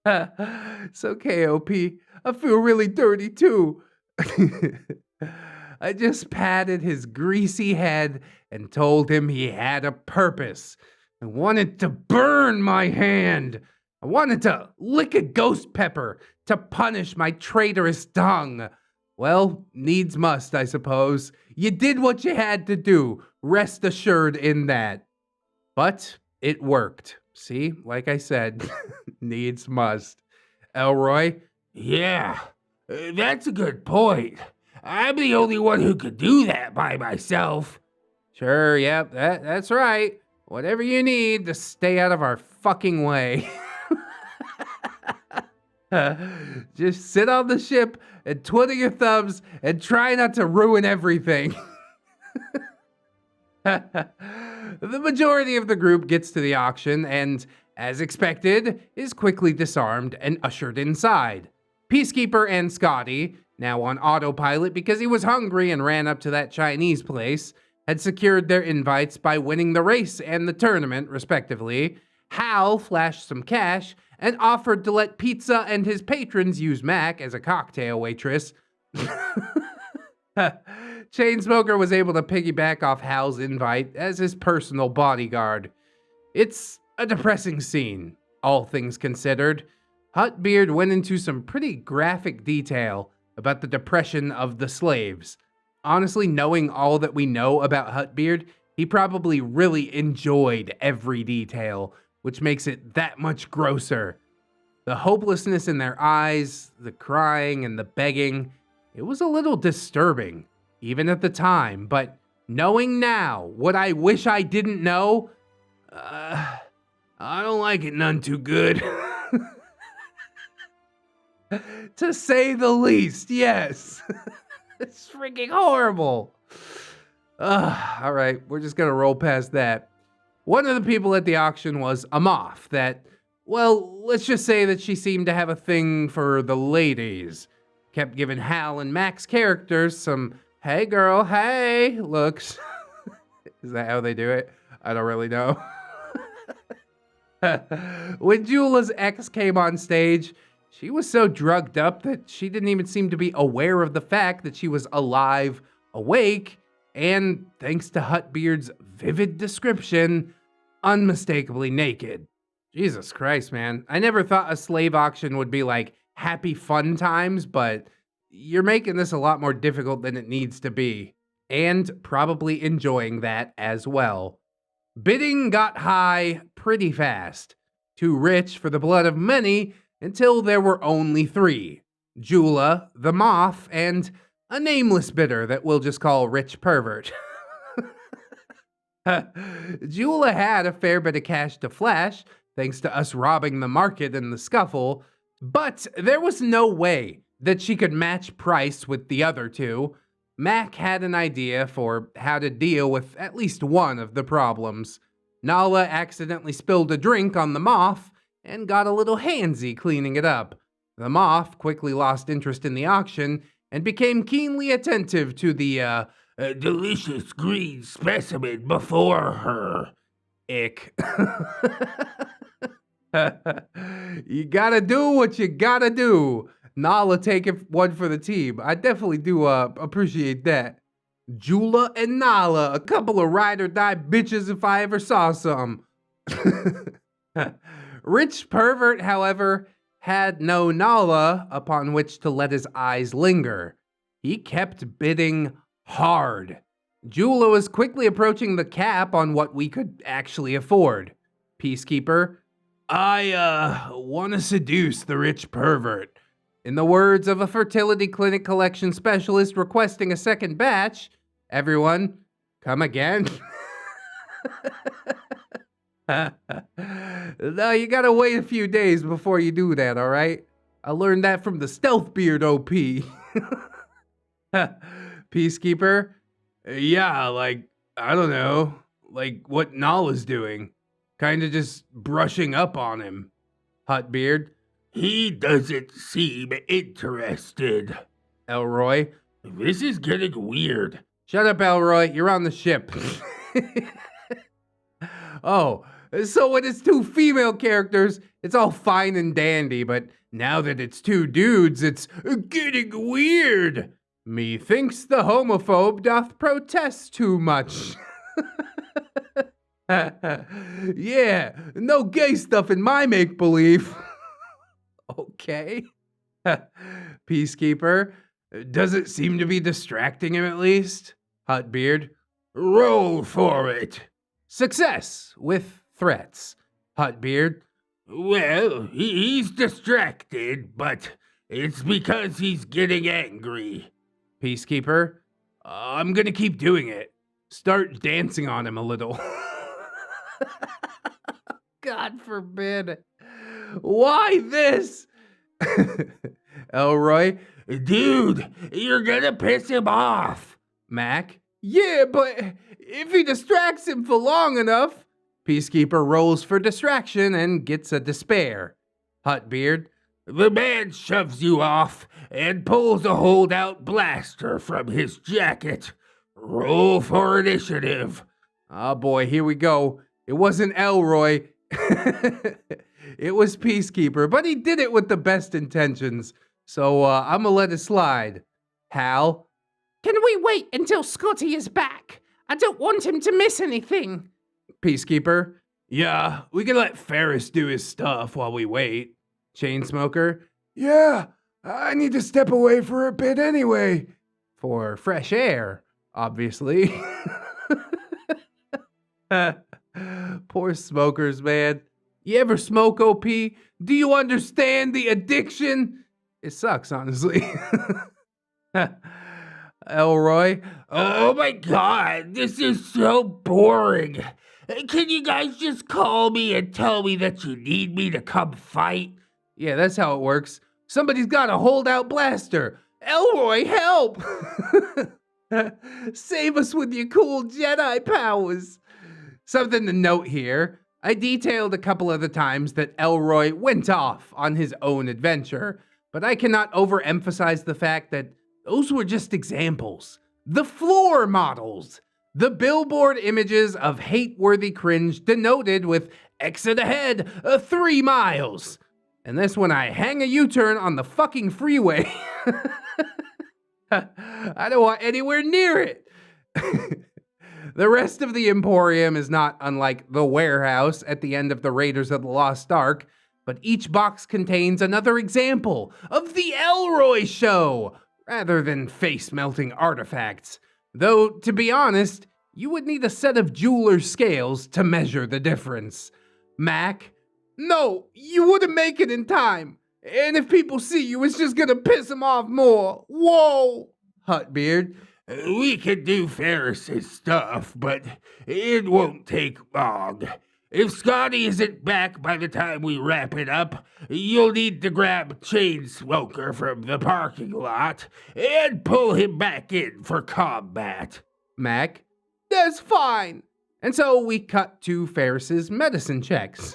It's okay, OP. I feel really dirty too. I just patted his greasy head and told him he had a purpose. I wanted to burn my hand. I wanted to lick a ghost pepper to punish my traitorous tongue. Well, needs must, I suppose. You did what you had to do. Rest assured in that. But it worked. See, like I said, needs must. Elroy? Yeah, that's a good point. I'm the only one who could do that by myself. Sure, yep, that's right. Whatever you need to stay out of our fucking way. Just sit on the ship and twiddle your thumbs and try not to ruin everything. The majority of the group gets to the auction and, as expected, is quickly disarmed and ushered inside. Peacekeeper and Scotty, now on autopilot because he was hungry and ran up to that Chinese place, had secured their invites by winning the race and the tournament, respectively. Hal flashed some cash and offered to let Pizza and his patrons use Mac as a cocktail waitress. Chainsmoker was able to piggyback off Hal's invite as his personal bodyguard. It's a depressing scene, all things considered. HUTTBEARD went into some pretty graphic detail about the depression of the slaves. Honestly, knowing all that we know about HUTTBEARD, he probably really enjoyed every detail, which makes it that much grosser. The hopelessness in their eyes, the crying and the begging, it was a little disturbing, even at the time, but knowing now what I wish I didn't know, I don't like it none too good. To say the least, yes. It's freaking horrible. All right, we're just gonna roll past that. One of the people at the auction was a moth that Well, let's just say that she seemed to have a thing for the ladies. Kept giving Hal and Max characters some hey girl, hey looks. Is that how they do it? I don't really know. When Jula's ex came on stage, she was so drugged up that she didn't even seem to be aware of the fact that she was alive, awake, and, thanks to HUTTBEARD's vivid description, unmistakably naked. Jesus Christ, man. I never thought a slave auction would be like happy fun times, but you're making this a lot more difficult than it needs to be. And probably enjoying that as well. Bidding got high pretty fast. Too rich for the blood of many until there were only three. Jula, the moth, and a nameless bidder that we'll just call Rich Pervert. Jula had a fair bit of cash to flash, thanks to us robbing the market in the scuffle, but there was no way that she could match price with the other two. Mac had an idea for how to deal with at least one of the problems. Nala accidentally spilled a drink on the moth and got a little handsy cleaning it up. The moth quickly lost interest in the auction and became keenly attentive to the delicious green specimen before her. Ick. You gotta do what you gotta do. Nala taking one for the team. I definitely do appreciate that. Jula and Nala, a couple of ride or die bitches if I ever saw some. Rich Pervert, however, had no Nala upon which to let his eyes linger. He kept bidding hard. Jula was quickly approaching the cap on what we could actually afford. Peacekeeper, I want to seduce the Rich Pervert. In the words of a fertility clinic collection specialist requesting a second batch, everyone, come again. No, you gotta wait a few days before you do that, all right? I learned that from the Stealth Beard OP. Peacekeeper, yeah, like, I don't know, like what Nala's doing. Kinda just brushing up on him. HUTTBEARD, he doesn't seem interested. Elroy, this is getting weird. Shut up, Elroy, you're on the ship. Oh, so when it's two female characters, it's all fine and dandy, but now that it's two dudes, it's getting weird. Methinks the homophobe doth protest too much. Yeah, no gay stuff in my make-believe. Okay. Peacekeeper, does it seem to be distracting him at least? HUTTBEARD, roll for it. Success with threats. HUTTBEARD, well, he's distracted, but it's because he's getting angry. Peacekeeper, I'm gonna keep doing it. Start dancing on him a little. God forbid. Why this? Elroy, dude, you're gonna piss him off. Mac, yeah, but if he distracts him for long enough. Peacekeeper rolls for distraction and gets a despair. HUTTBEARD, the man shoves you off and pulls a holdout blaster from his jacket. Roll for initiative. Oh boy, here we go. It wasn't Elroy. It was Peacekeeper, but he did it with the best intentions. So I'm gonna let it slide. Hal? Can we wait until Scotty is back? I don't want him to miss anything. Peacekeeper? Yeah, we can let Ferris do his stuff while we wait. Chainsmoker? Yeah, I need to step away for a bit anyway. For fresh air, obviously. Poor smokers, man. You ever smoke, OP? Do you understand the addiction? It sucks, honestly. Elroy? Oh my god, this is so boring. Can you guys just call me and tell me that you need me to come fight? Yeah, that's how it works. Somebody's got a holdout blaster. Elroy, help! Save us with your cool Jedi powers. Something to note here. I detailed a couple of the times that Elroy went off on his own adventure, but I cannot overemphasize the fact that those were just examples. The floor models. The billboard images of hate-worthy cringe denoted with exit ahead, 3 miles. And this when I hang a U-turn on the fucking freeway. I don't want anywhere near it. The rest of the Emporium is not unlike the warehouse at the end of the Raiders of the Lost Ark, but each box contains another example of the Elroy show, rather than face-melting artifacts. Though, to be honest, you would need a set of jeweler's scales to measure the difference. Mac, no, you wouldn't make it in time. And if people see you, it's just gonna piss them off more. Whoa! HUTTBEARD, we could do Ferris's stuff, but it won't take long. If Scotty isn't back by the time we wrap it up, you'll need to grab Chainsmoker from the parking lot and pull him back in for combat. Mac, that's fine. And so we cut to Ferris's medicine checks.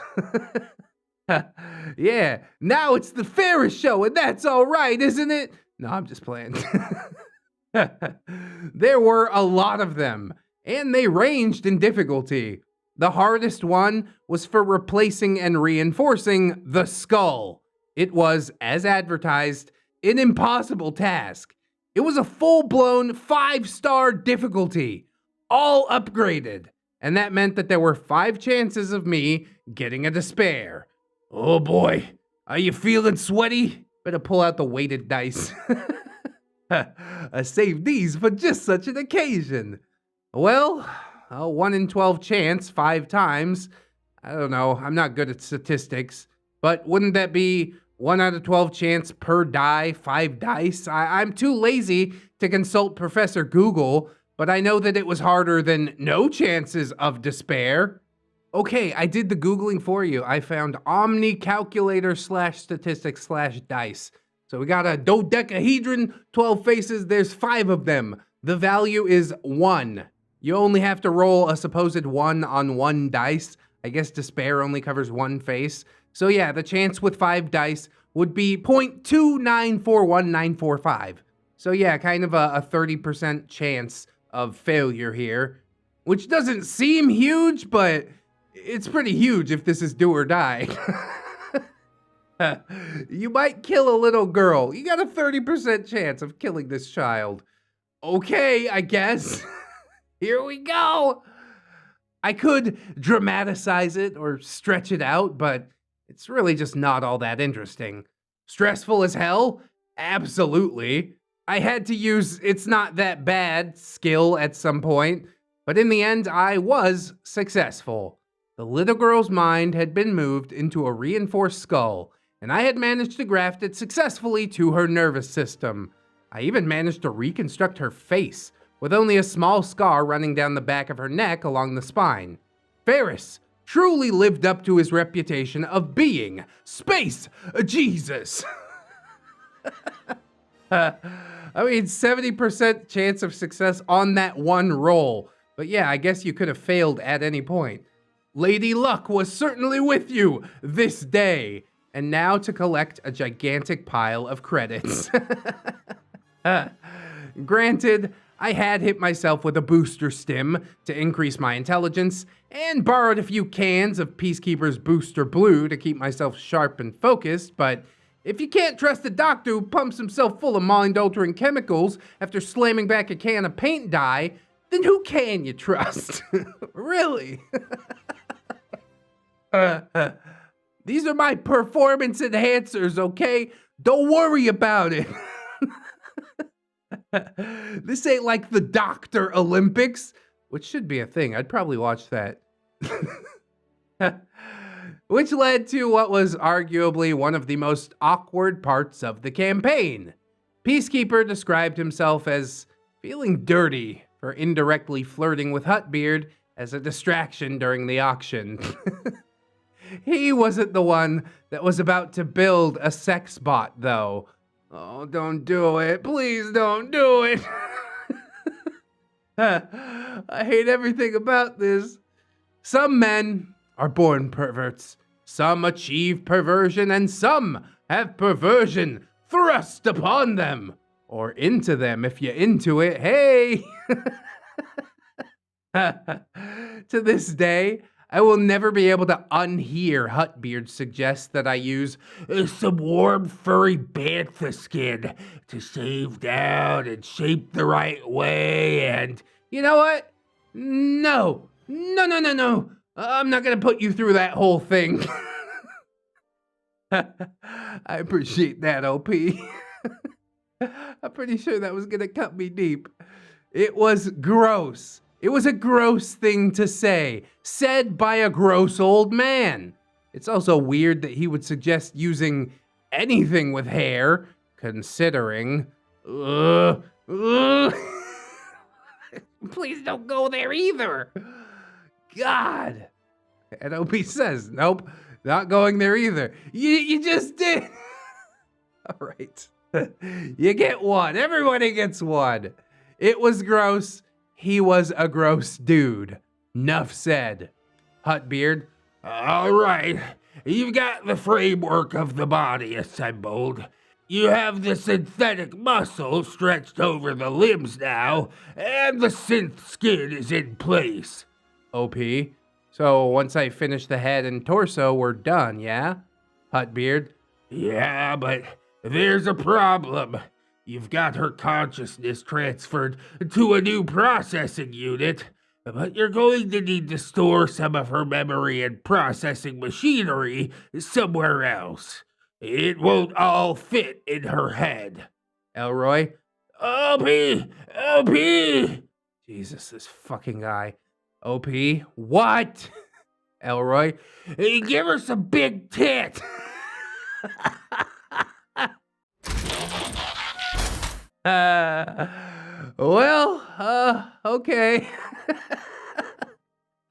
Yeah, now it's the Ferris show, and that's all right, isn't it? No, I'm just playing. There were a lot of them, and they ranged in difficulty. The hardest one was for replacing and reinforcing the skull. It was, as advertised, an impossible task. It was a full-blown 5-star difficulty, all upgraded, and that meant that there were 5 chances of me getting a despair. Oh boy, are you feeling sweaty? Better pull out the weighted dice. I saved these for just such an occasion. Well, a 1 in 12 chance 5 times. I don't know, I'm not good at statistics, but wouldn't that be 1 out of 12 chance per die, 5 dice? I'm too lazy to consult Professor Google, but I know that it was harder than no chances of despair. Okay, I did the Googling for you. I found Omni Calculator /statistics/dice. So we got a dodecahedron, 12 faces, there's 5 of them. The value is 1. You only have to roll a supposed 1 on 1 dice. I guess despair only covers 1 face. So yeah, the chance with 5 dice would be 0.2941945. So yeah, kind of a 30% chance of failure here, which doesn't seem huge, but it's pretty huge if this is do or die. You might kill a little girl. You got a 30% chance of killing this child. Okay, I guess. Here we go. I could dramatize it or stretch it out, but it's really just not all that interesting. Stressful as hell? Absolutely. I had to use it's not that bad skill at some point, but in the end, I was successful. The little girl's mind had been moved into a reinforced skull, and I had managed to graft it successfully to her nervous system. I even managed to reconstruct her face, with only a small scar running down the back of her neck along the spine. Ferris truly lived up to his reputation of being Space Jesus. I mean, 70% chance of success on that one roll. But yeah, I guess you could have failed at any point. Lady Luck was certainly with you this day. And now to collect a gigantic pile of credits. Granted, I had hit myself with a booster stim to increase my intelligence, and borrowed a few cans of Peacekeeper's Booster Blue to keep myself sharp and focused, but if you can't trust a doctor who pumps himself full of mind-altering chemicals after slamming back a can of paint dye, then who can you trust? Really? These are my performance enhancers, okay? Don't worry about it. This ain't like the Doctor Olympics, which should be a thing. I'd probably watch that. Which led to what was arguably one of the most awkward parts of the campaign. Peacekeeper described himself as feeling dirty for indirectly flirting with HUTTBEARD as a distraction during the auction. He wasn't the one that was about to build a sex bot, though. Oh, don't do it. Please don't do it. I hate everything about this. Some men are born perverts. Some achieve perversion, and some have perversion thrust upon them. Or into them if you're into it. Hey! To this day, I will never be able to unhear HUTTBEARD suggest that I use some warm, furry bantha skin to shave down and shape the right way and... You know what? No. No. I'm not gonna put you through that whole thing. I appreciate that, OP. I'm pretty sure that was gonna cut me deep. It was gross. It was a gross thing to say, said by a gross old man. It's also weird that he would suggest using anything with hair, considering... Please don't go there either. God. And OP says, nope, not going there either. You just did. All right. You get one. Everybody gets one. It was gross. He was a gross dude. Nuff said. HUTTBEARD. All right. You've got the framework of the body assembled. You have the synthetic muscle stretched over the limbs now, and the synth skin is in place. OP. So once I finish the head and torso, we're done, yeah? HUTTBEARD. Yeah, but there's a problem. You've got her consciousness transferred to a new processing unit, but you're going to need to store some of her memory and processing machinery somewhere else. It won't all fit in her head. Elroy. OP! Jesus, this fucking guy. OP. What? Elroy. Give her some big tit. Okay.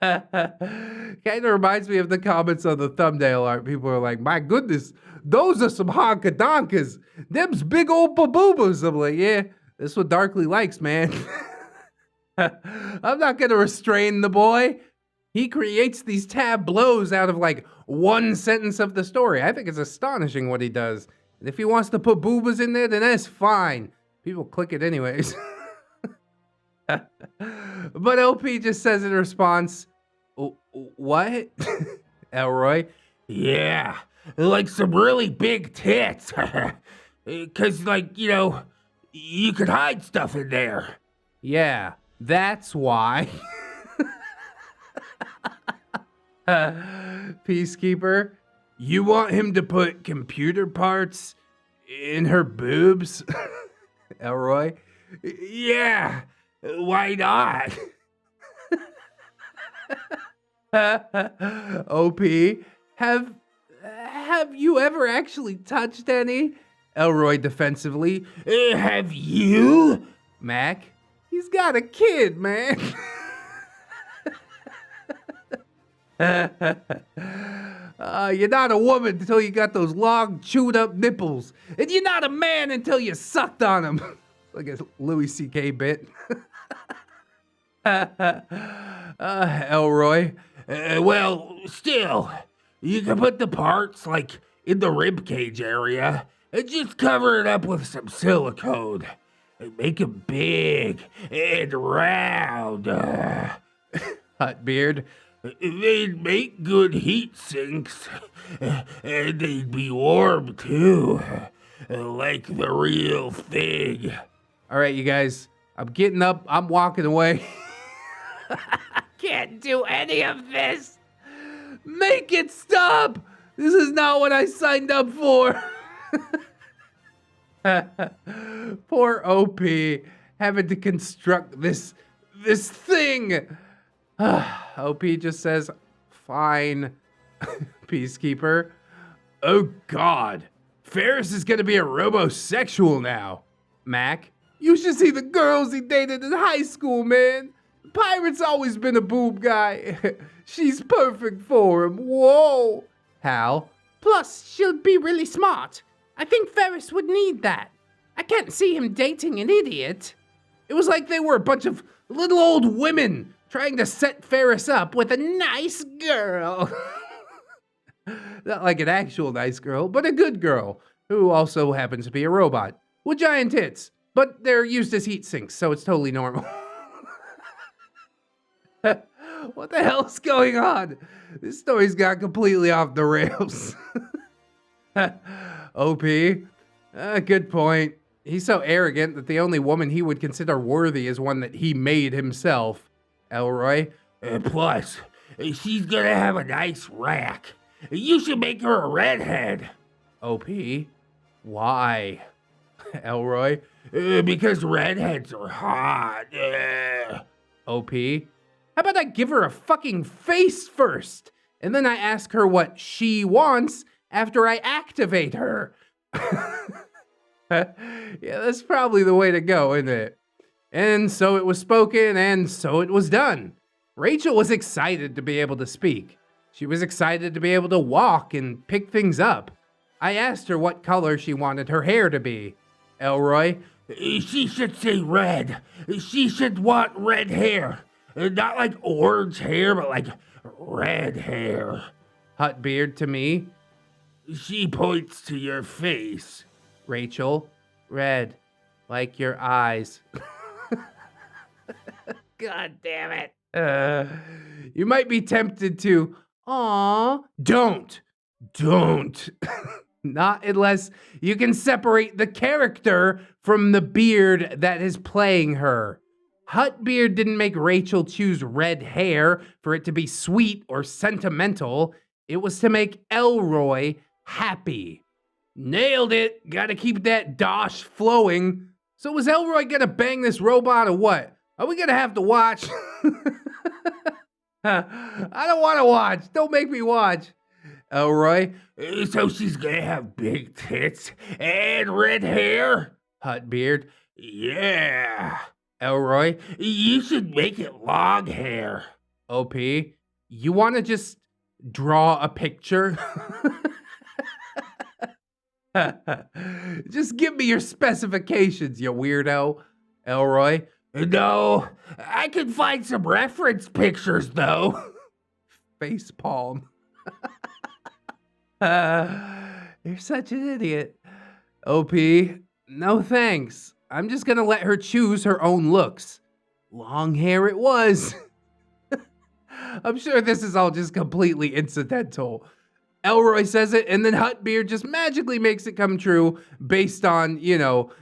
Kind of reminds me of the comments on the thumbnail art. People are like, my goodness, those are some honkadonkas. Them's big old baboobas. I'm like, yeah, this is what Darkly likes, man. I'm not going to restrain the boy. He creates these tableaus out of like one sentence of the story. I think it's astonishing what he does. And if he wants to put boobas in there, then that's fine. People click it anyways. But OP just says in response, what? Elroy? Yeah, like some really big tits. Because, like, you know, you could hide stuff in there. Yeah, that's why. Peacekeeper, you want him to put computer parts in her boobs? Elroy? Yeah, why not? OP, have you ever actually touched any? Elroy defensively. Have you? Mac, he's got a kid, man. You're not a woman until you got those long, chewed up nipples. And you're not a man until you sucked on them. Like a Louis C.K. bit. Elroy. Well, still, you can put the parts, like, in the ribcage area, and just cover it up with some silicone. And make them big and round. HUTTBEARD. They'd make good heat sinks, and they'd be warm too, like the real thing. All right, you guys, I'm getting up. I'm walking away. I can't do any of this. Make it stop. This is not what I signed up for. Poor OP having to construct this thing. OP just says, fine. Peacekeeper. Oh God, Ferris is gonna be a robosexual now. Mac, you should see the girls he dated in high school, man. Pirate's always been a boob guy. She's perfect for him. Whoa. Hal. Plus, she'll be really smart. I think Ferris would need that. I can't see him dating an idiot. It was like they were a bunch of little old women trying to set Ferris up with a nice girl. Not like an actual nice girl, but a good girl, who also happens to be a robot, with giant tits, but they're used as heat sinks, so it's totally normal. What the hell's going on? This story's got completely off the rails. OP, good point. He's so arrogant that the only woman he would consider worthy is one that he made himself. Elroy, Plus, she's gonna have a nice rack. You should make her a redhead. OP, why? Elroy, Because redheads are hot. OP, how about I give her a fucking face first, and then I ask her what she wants after I activate her? Yeah, that's probably the way to go, isn't it? And so it was spoken, and so it was done. Rachel was excited to be able to speak. She was excited to be able to walk and pick things up. I asked her what color she wanted her hair to be. Elroy, She should say red. She should want red hair. Not like orange hair, but like red hair. HUTTBEARD to me. She points to your face. Rachel, red, like your eyes. God damn it. You might be tempted to, aw, don't. Not unless you can separate the character from the beard that is playing her. HUTTBEARD didn't make Rachel choose red hair for it to be sweet or sentimental. It was to make Elroy happy. Nailed it. Gotta keep that dosh flowing. So was Elroy gonna bang this robot or what? Are we gonna have to watch? I don't wanna watch. Don't make me watch. Elroy, So she's gonna have big tits and red hair? HUTTBEARD, Yeah. Elroy, You should make it long hair. OP, you wanna just draw a picture? Just give me your specifications, you weirdo. Elroy, No, I can find some reference pictures though. facepalm. You're such an idiot. OP, no thanks. I'm just gonna let her choose her own looks. Long hair it was. I'm sure this is all just completely incidental. Elroy says it, and then HUTTBEARD just magically makes it come true based on,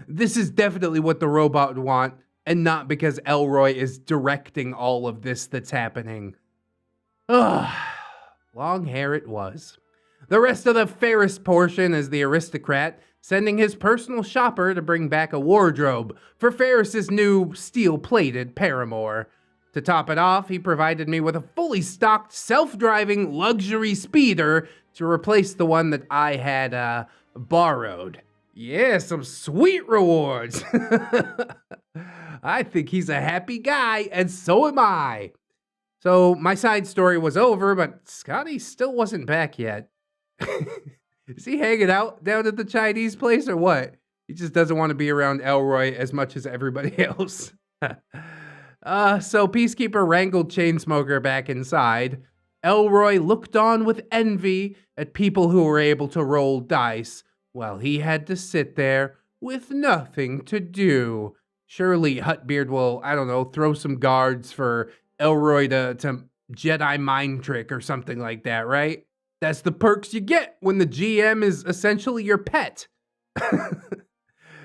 this is definitely what the robot would want, and not because Elroy is directing all of this that's happening. Ugh. Long hair it was. The rest of the Ferris portion is the aristocrat sending his personal shopper to bring back a wardrobe for Ferris's new steel-plated paramour. To top it off, he provided me with a fully stocked, self-driving luxury speeder to replace the one that I had borrowed. Yeah, some sweet rewards. I think he's a happy guy, and so am I. So my side story was over, but Scotty still wasn't back yet. Is he hanging out down at the Chinese place or what? He just doesn't want to be around Elroy as much as everybody else. So Peacekeeper wrangled Chainsmoker back inside. Elroy looked on with envy at people who were able to roll dice, while he had to sit there with nothing to do. Surely HUTTBEARD will, throw some guards for Elroy to Jedi mind trick or something like that, right? That's the perks you get when the GM is essentially your pet.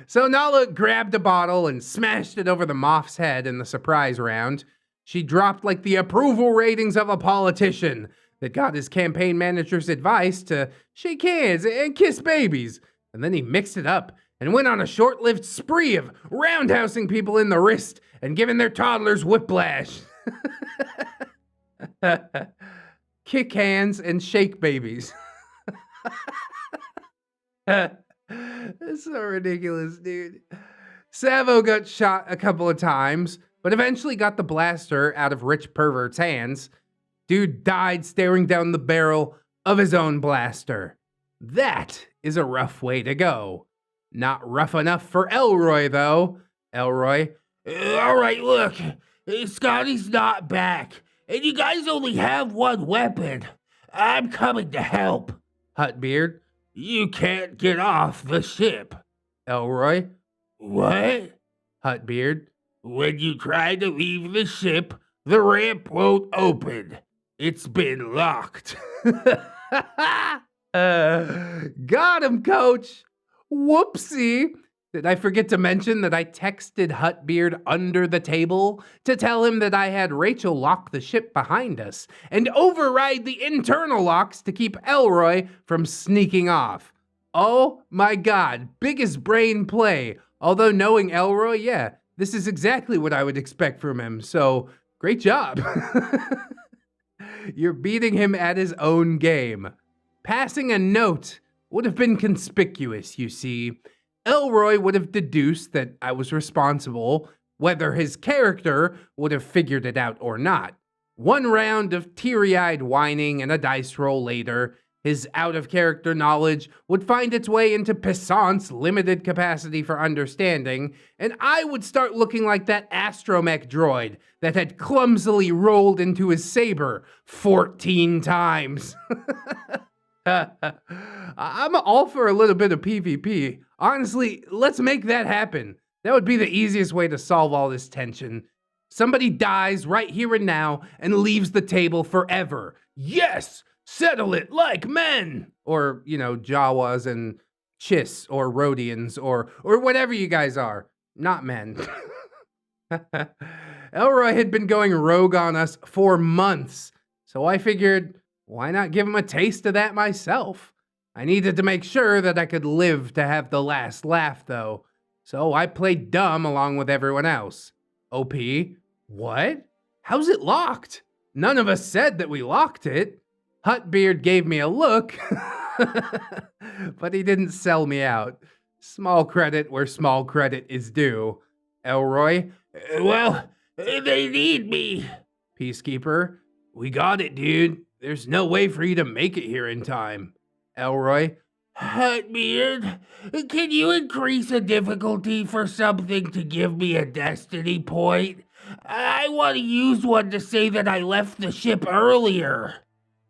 So Nala grabbed a bottle and smashed it over the Moff's head in the surprise round. She dropped like the approval ratings of a politician that got his campaign manager's advice to shake hands and kiss babies. And then he mixed it up and went on a short-lived spree of roundhousing people in the wrist and giving their toddlers whiplash. Kick hands and shake babies. That's so ridiculous, dude. Savo got shot a couple of times, but eventually got the blaster out of rich pervert's hands. Dude died staring down the barrel of his own blaster. That is a rough way to go. Not rough enough for Elroy, though. Elroy, all right, look. Scotty's not back, and you guys only have one weapon. I'm coming to help. HUTTBEARD. You can't get off the ship. Elroy. What? HUTTBEARD. When you try to leave the ship, the ramp won't open. It's been locked. Got him, coach. Whoopsie. Did I forget to mention that I texted HUTTBEARD under the table to tell him that I had Rachel lock the ship behind us and override the internal locks to keep Elroy from sneaking off? Oh my God, biggest brain play. Although knowing Elroy, yeah, this is exactly what I would expect from him, so great job. You're beating him at his own game. Passing a note would have been conspicuous, you see. Elroy would have deduced that I was responsible, whether his character would have figured it out or not. One round of teary-eyed whining and a dice roll later, his out-of-character knowledge would find its way into Pissant's limited capacity for understanding, and I would start looking like that astromech droid that had clumsily rolled into his saber 14 times. I'm all for a little bit of PvP. Honestly, let's make that happen. That would be the easiest way to solve all this tension. Somebody dies right here and now and leaves the table forever. Yes! Settle it like men! Or, Jawas and Chiss or Rhodians or whatever you guys are. Not men. Elroy had been going rogue on us for months, so I figured, why not give him a taste of that myself? I needed to make sure that I could live to have the last laugh, though, so I played dumb along with everyone else. OP? What? How's it locked? None of us said that we locked it. HUTTBEARD gave me a look, but he didn't sell me out. Small credit where small credit is due. Elroy? Well, they need me. Peacekeeper? We got it, dude. There's no way for you to make it here in time. Elroy? HUTTBEARD, can you increase the difficulty for something to give me a destiny point? I want to use one to say that I left the ship earlier.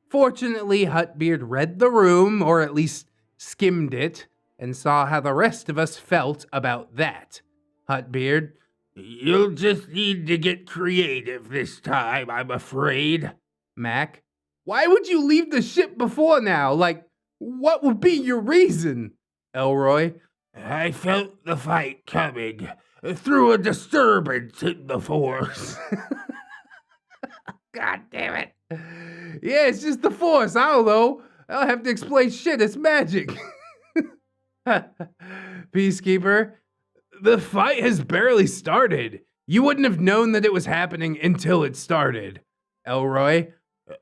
Fortunately, HUTTBEARD read the room, or at least skimmed it, and saw how the rest of us felt about that. HUTTBEARD? You'll just need to get creative this time, I'm afraid. Mac? Why would you leave the ship before now? Like, what would be your reason? Elroy? I felt the fight coming through a disturbance in the Force. God damn it. Yeah, it's just the Force. I don't know. I don't have to explain shit. It's magic. Peacekeeper, the fight has barely started. You wouldn't have known that it was happening until it started. Elroy?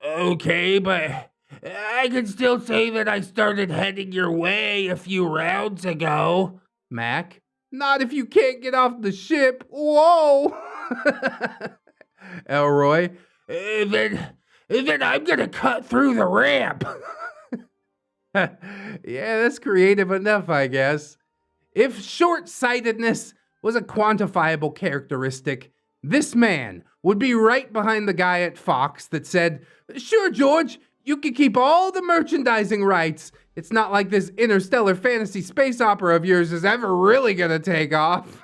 Okay, but I can still say that I started heading your way a few rounds ago. Mac? Not if you can't get off the ship. Whoa! Elroy? Then I'm gonna cut through the ramp. Yeah, that's creative enough, I guess. If short-sightedness was a quantifiable characteristic, this man would be right behind the guy at Fox that said, "Sure, George, you can keep all the merchandising rights. It's not like this interstellar fantasy space opera of yours is ever really gonna take off."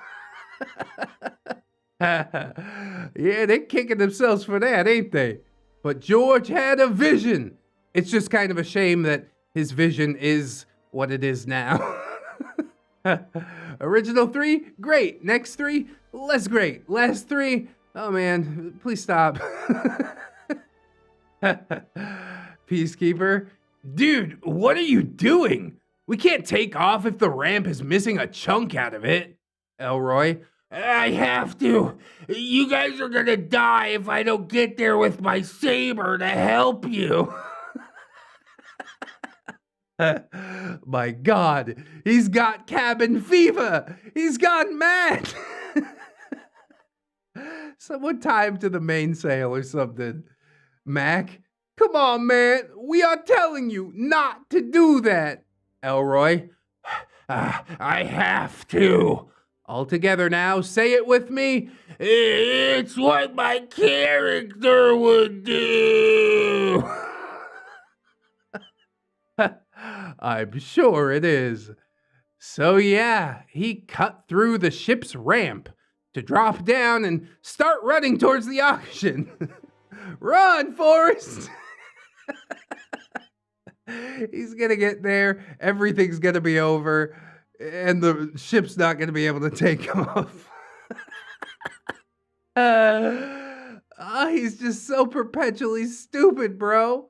Yeah, they're kicking themselves for that, ain't they? But George had a vision. It's just kind of a shame that his vision is what it is now. Original 3, great. Next 3, less great. Last 3, oh man, please stop. Peacekeeper, dude, what are you doing? We can't take off if the ramp is missing a chunk out of it. Elroy, I have to. You guys are gonna die if I don't get there with my saber to help you. My God, he's got cabin fever. He's gone mad. Someone tie him to the mainsail or something. Mac, come on, man. We are telling you not to do that. Elroy, I have to. All together now, say it with me. It's what my character would do. I'm sure it is. So yeah, he cut through the ship's ramp to drop down and start running towards the auction. Run, Forrest! He's gonna get there, everything's gonna be over, and the ship's not gonna be able to take off. He's just so perpetually stupid, bro.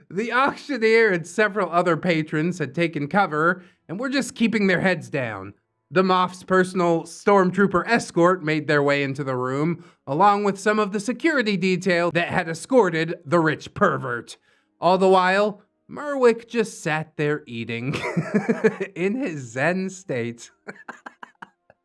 The auctioneer and several other patrons had taken cover and were just keeping their heads down. The Moff's personal stormtrooper escort made their way into the room, along with some of the security detail that had escorted the rich pervert. All the while, Merwick just sat there eating in his zen state.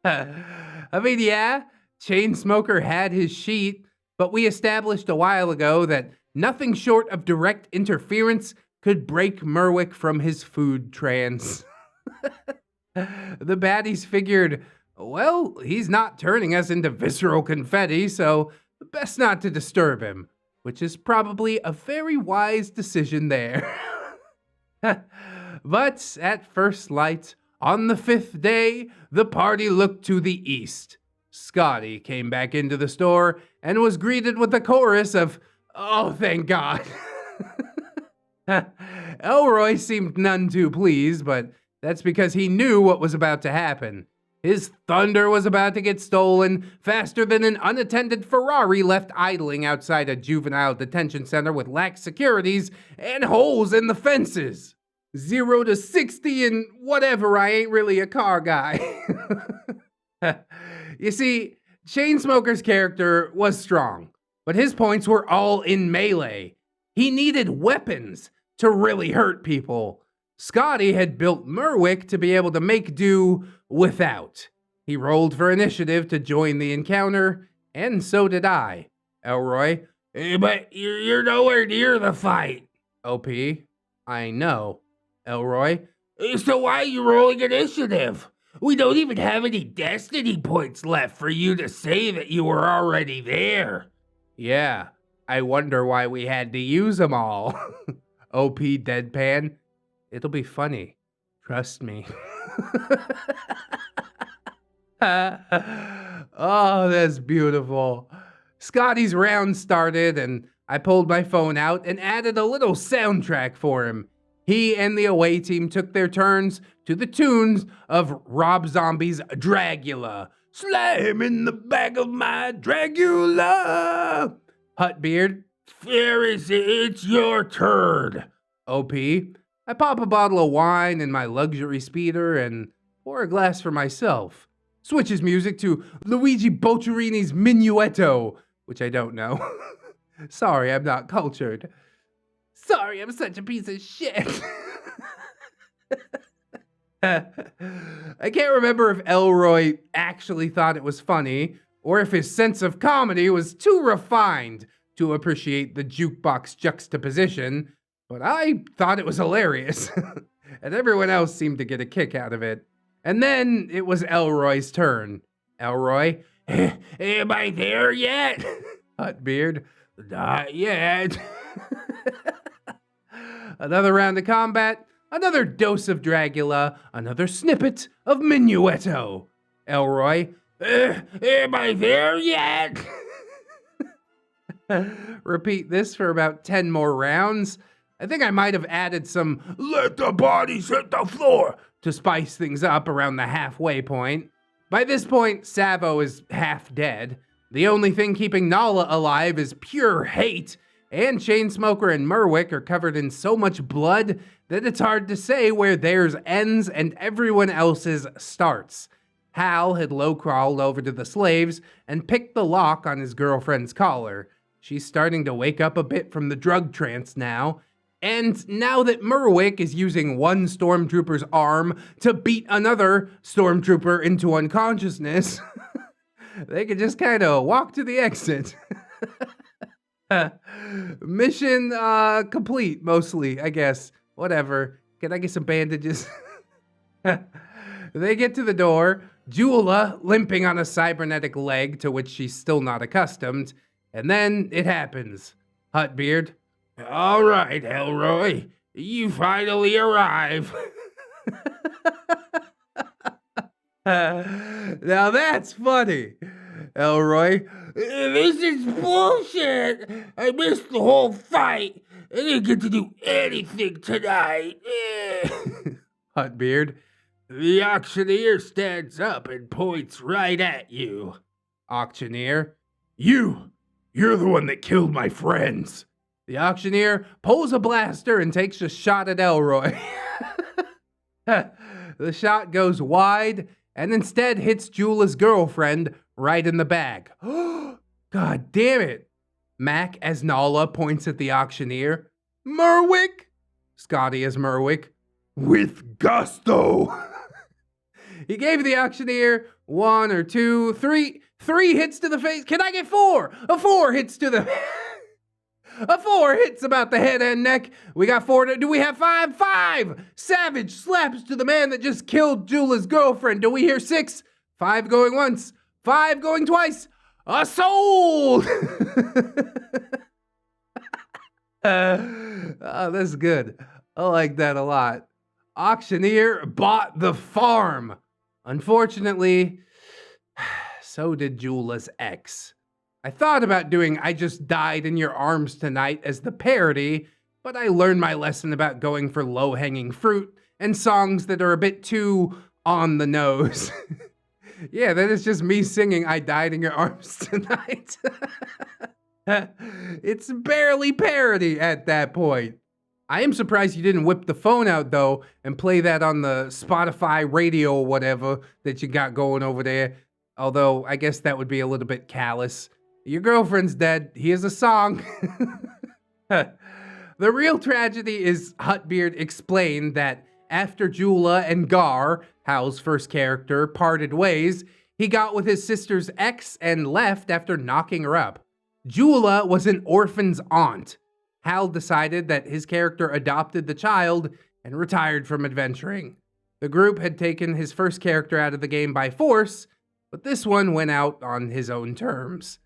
I mean, yeah, Chainsmoker had his sheet, but we established a while ago that nothing short of direct interference could break Merwick from his food trance. The baddies figured, well, he's not turning us into visceral confetti, so best not to disturb him, which is probably a very wise decision there. But at first light, on the 5th day, the party looked to the east. Scotty came back into the store and was greeted with a chorus of, "Oh, thank God." Elroy seemed none too pleased, but that's because he knew what was about to happen. His thunder was about to get stolen faster than an unattended Ferrari left idling outside a juvenile detention center with lax securities and holes in the fences. 0 to 60 and whatever, I ain't really a car guy. You see, Chainsmoker's character was strong, but his points were all in melee. He needed weapons to really hurt people. Scotty had built Merwick to be able to make do without. He rolled for initiative to join the encounter, and so did I. Elroy, But you're nowhere near the fight. OP, I know. Elroy, So why are you rolling initiative? We don't even have any destiny points left for you to say that you were already there. yeah, I wonder why we had to use them all. OP deadpan, it'll be funny. Trust me. Oh, that's beautiful. Scotty's round started, and I pulled my phone out and added a little soundtrack for him. He and the away team took their turns to the tunes of Rob Zombie's Dragula. Slam in the back of my Dragula. HUTTBEARD, Ferris, it's your turn. OP, I pop a bottle of wine in my luxury speeder and pour a glass for myself. Switches music to Luigi Boccherini's Minuetto, which I don't know. Sorry, I'm not cultured. Sorry, I'm such a piece of shit. I can't remember if Elroy actually thought it was funny, or if his sense of comedy was too refined to appreciate the jukebox juxtaposition, but I thought it was hilarious, and everyone else seemed to get a kick out of it. And then it was Elroy's turn. Elroy, Am I there yet? HUTTBEARD, Not yet. another round of combat, another dose of Dragula, another snippet of Minuetto. Elroy, Am I there yet? repeat this for about 10 more rounds. I think I might have added some Let the bodies hit the floor. to spice things up around the halfway point. By this point, Savo is half dead. The only thing keeping Nala alive is pure hate, and Chainsmoker and Merwick are covered in so much blood that it's hard to say where theirs ends and everyone else's starts. Hal had low-crawled over to the slaves and picked the lock on his girlfriend's collar. She's starting to wake up a bit from the drug trance now. And now that Merwick is using one stormtrooper's arm to beat another stormtrooper into unconsciousness, they can just kind of walk to the exit. Mission complete, mostly, I guess. Whatever. Can I get some bandages? They get to the door. Jula limping on a cybernetic leg to which she's still not accustomed. And then it happens. HUTTBEARD. All right, Elroy, you finally arrive. Now that's funny. Elroy. This is bullshit. I missed the whole fight. I didn't get to do anything tonight. HUTTBEARD. The auctioneer stands up and points right at you. Auctioneer. You're the one that killed my friends. The auctioneer pulls a blaster and takes a shot at Elroy. The shot goes wide and instead hits Jula's girlfriend right in the back. God damn it. Mac as Nala points at the auctioneer. Merwick! Scotty as Merwick. With gusto! He gave the auctioneer 1 or 2, 3 hits to the face. Can I get 4? A 4 hits to the... A 4 hits about the head and neck. We got 4. Do we have 5? 5! Savage slaps to the man that just killed Jula's girlfriend. Do we hear 6? 5 going once. 5 going twice. Assault! Oh, that's good. I like that a lot. Auctioneer bought the farm. Unfortunately, so did Jula's ex. I thought about doing I Just Died in Your Arms Tonight as the parody, but I learned my lesson about going for low-hanging fruit and songs that are a bit too on the nose. Yeah, that is just me singing I Died in Your Arms Tonight. It's barely parody at that point. I am surprised you didn't whip the phone out, though, and play that on the Spotify radio or whatever that you got going over there. Although, I guess that would be a little bit callous. Your girlfriend's dead. Here's a song. The real tragedy is HUTTBEARD explained that after Jula and Gar, Hal's first character, parted ways, he got with his sister's ex and left after knocking her up. Jula was an orphan's aunt. Hal decided that his character adopted the child and retired from adventuring. The group had taken his first character out of the game by force, but this one went out on his own terms.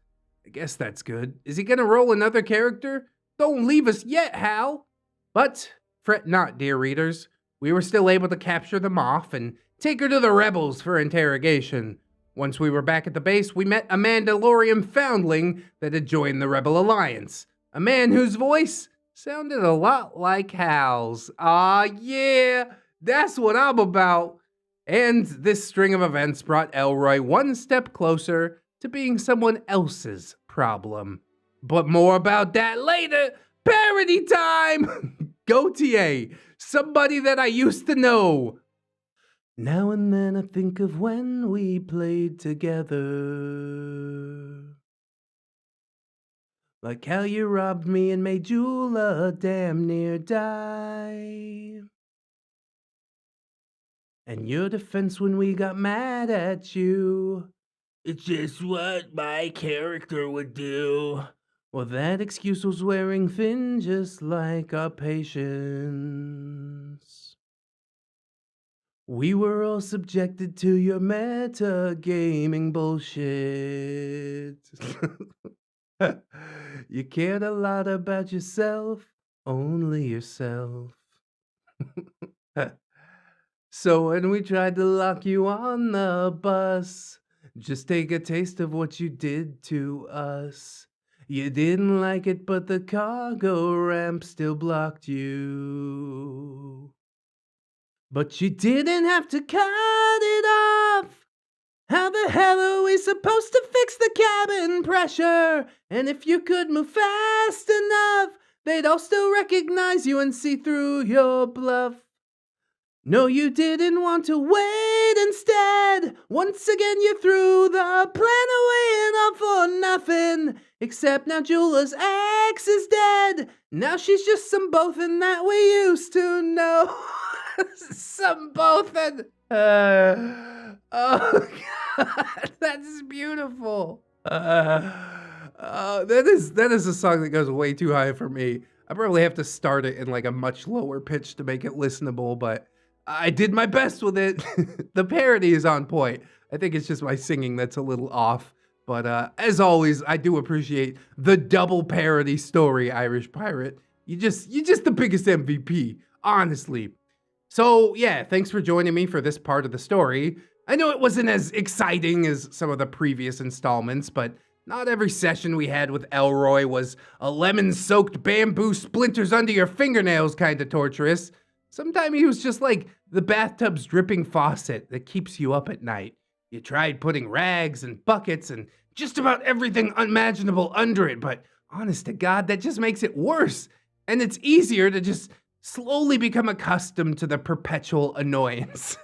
I guess that's good. Is he gonna roll another character? Don't leave us yet, Hal! But fret not, dear readers. We were still able to capture the Moth and take her to the rebels for interrogation. Once we were back at the base, we met a Mandalorian foundling that had joined the Rebel Alliance. A man whose voice sounded a lot like Hal's. Ah, yeah, that's what I'm about. And this string of events brought Elroy one step closer to being someone else's problem. But more about that later. Parody time! Go TA, somebody that I used to know. Now and then I think of when we played together. Like how you robbed me and made Jula damn near die. And your defense when we got mad at you. It's just what my character would do. Well, that excuse was wearing thin just like our patience. We were all subjected to your meta-gaming bullshit. You cared a lot about yourself, only yourself. So when we tried to lock you on the bus, just take a taste of what you did to us. You didn't like it, but the cargo ramp still blocked you. But you didn't have to cut it off. How the hell are we supposed to fix the cabin pressure? And if you could move fast enough, they'd all still recognize you and see through your bluff. No, you didn't want to wait instead. Once again, you threw the plan away and all for nothing. Except now Jula's ex is dead. Now she's just some bothin' that we used to know. Some bothin'. Oh, God. That's beautiful. That is a song that goes way too high for me. I probably have to start it in like a much lower pitch to make it listenable, but I did my best with it. The parody is on point. I think it's just my singing that's a little off. But as always, I do appreciate the double parody story, Irish Pirate. You're just the biggest MVP, honestly. So yeah, thanks for joining me for this part of the story. I know it wasn't as exciting as some of the previous installments, but not every session we had with Elroy was a lemon-soaked bamboo splinters under your fingernails kind of torturous. Sometimes he was just like the bathtub's dripping faucet that keeps you up at night. You tried putting rags and buckets and just about everything unimaginable under it, but honest to God, that just makes it worse. And it's easier to just slowly become accustomed to the perpetual annoyance.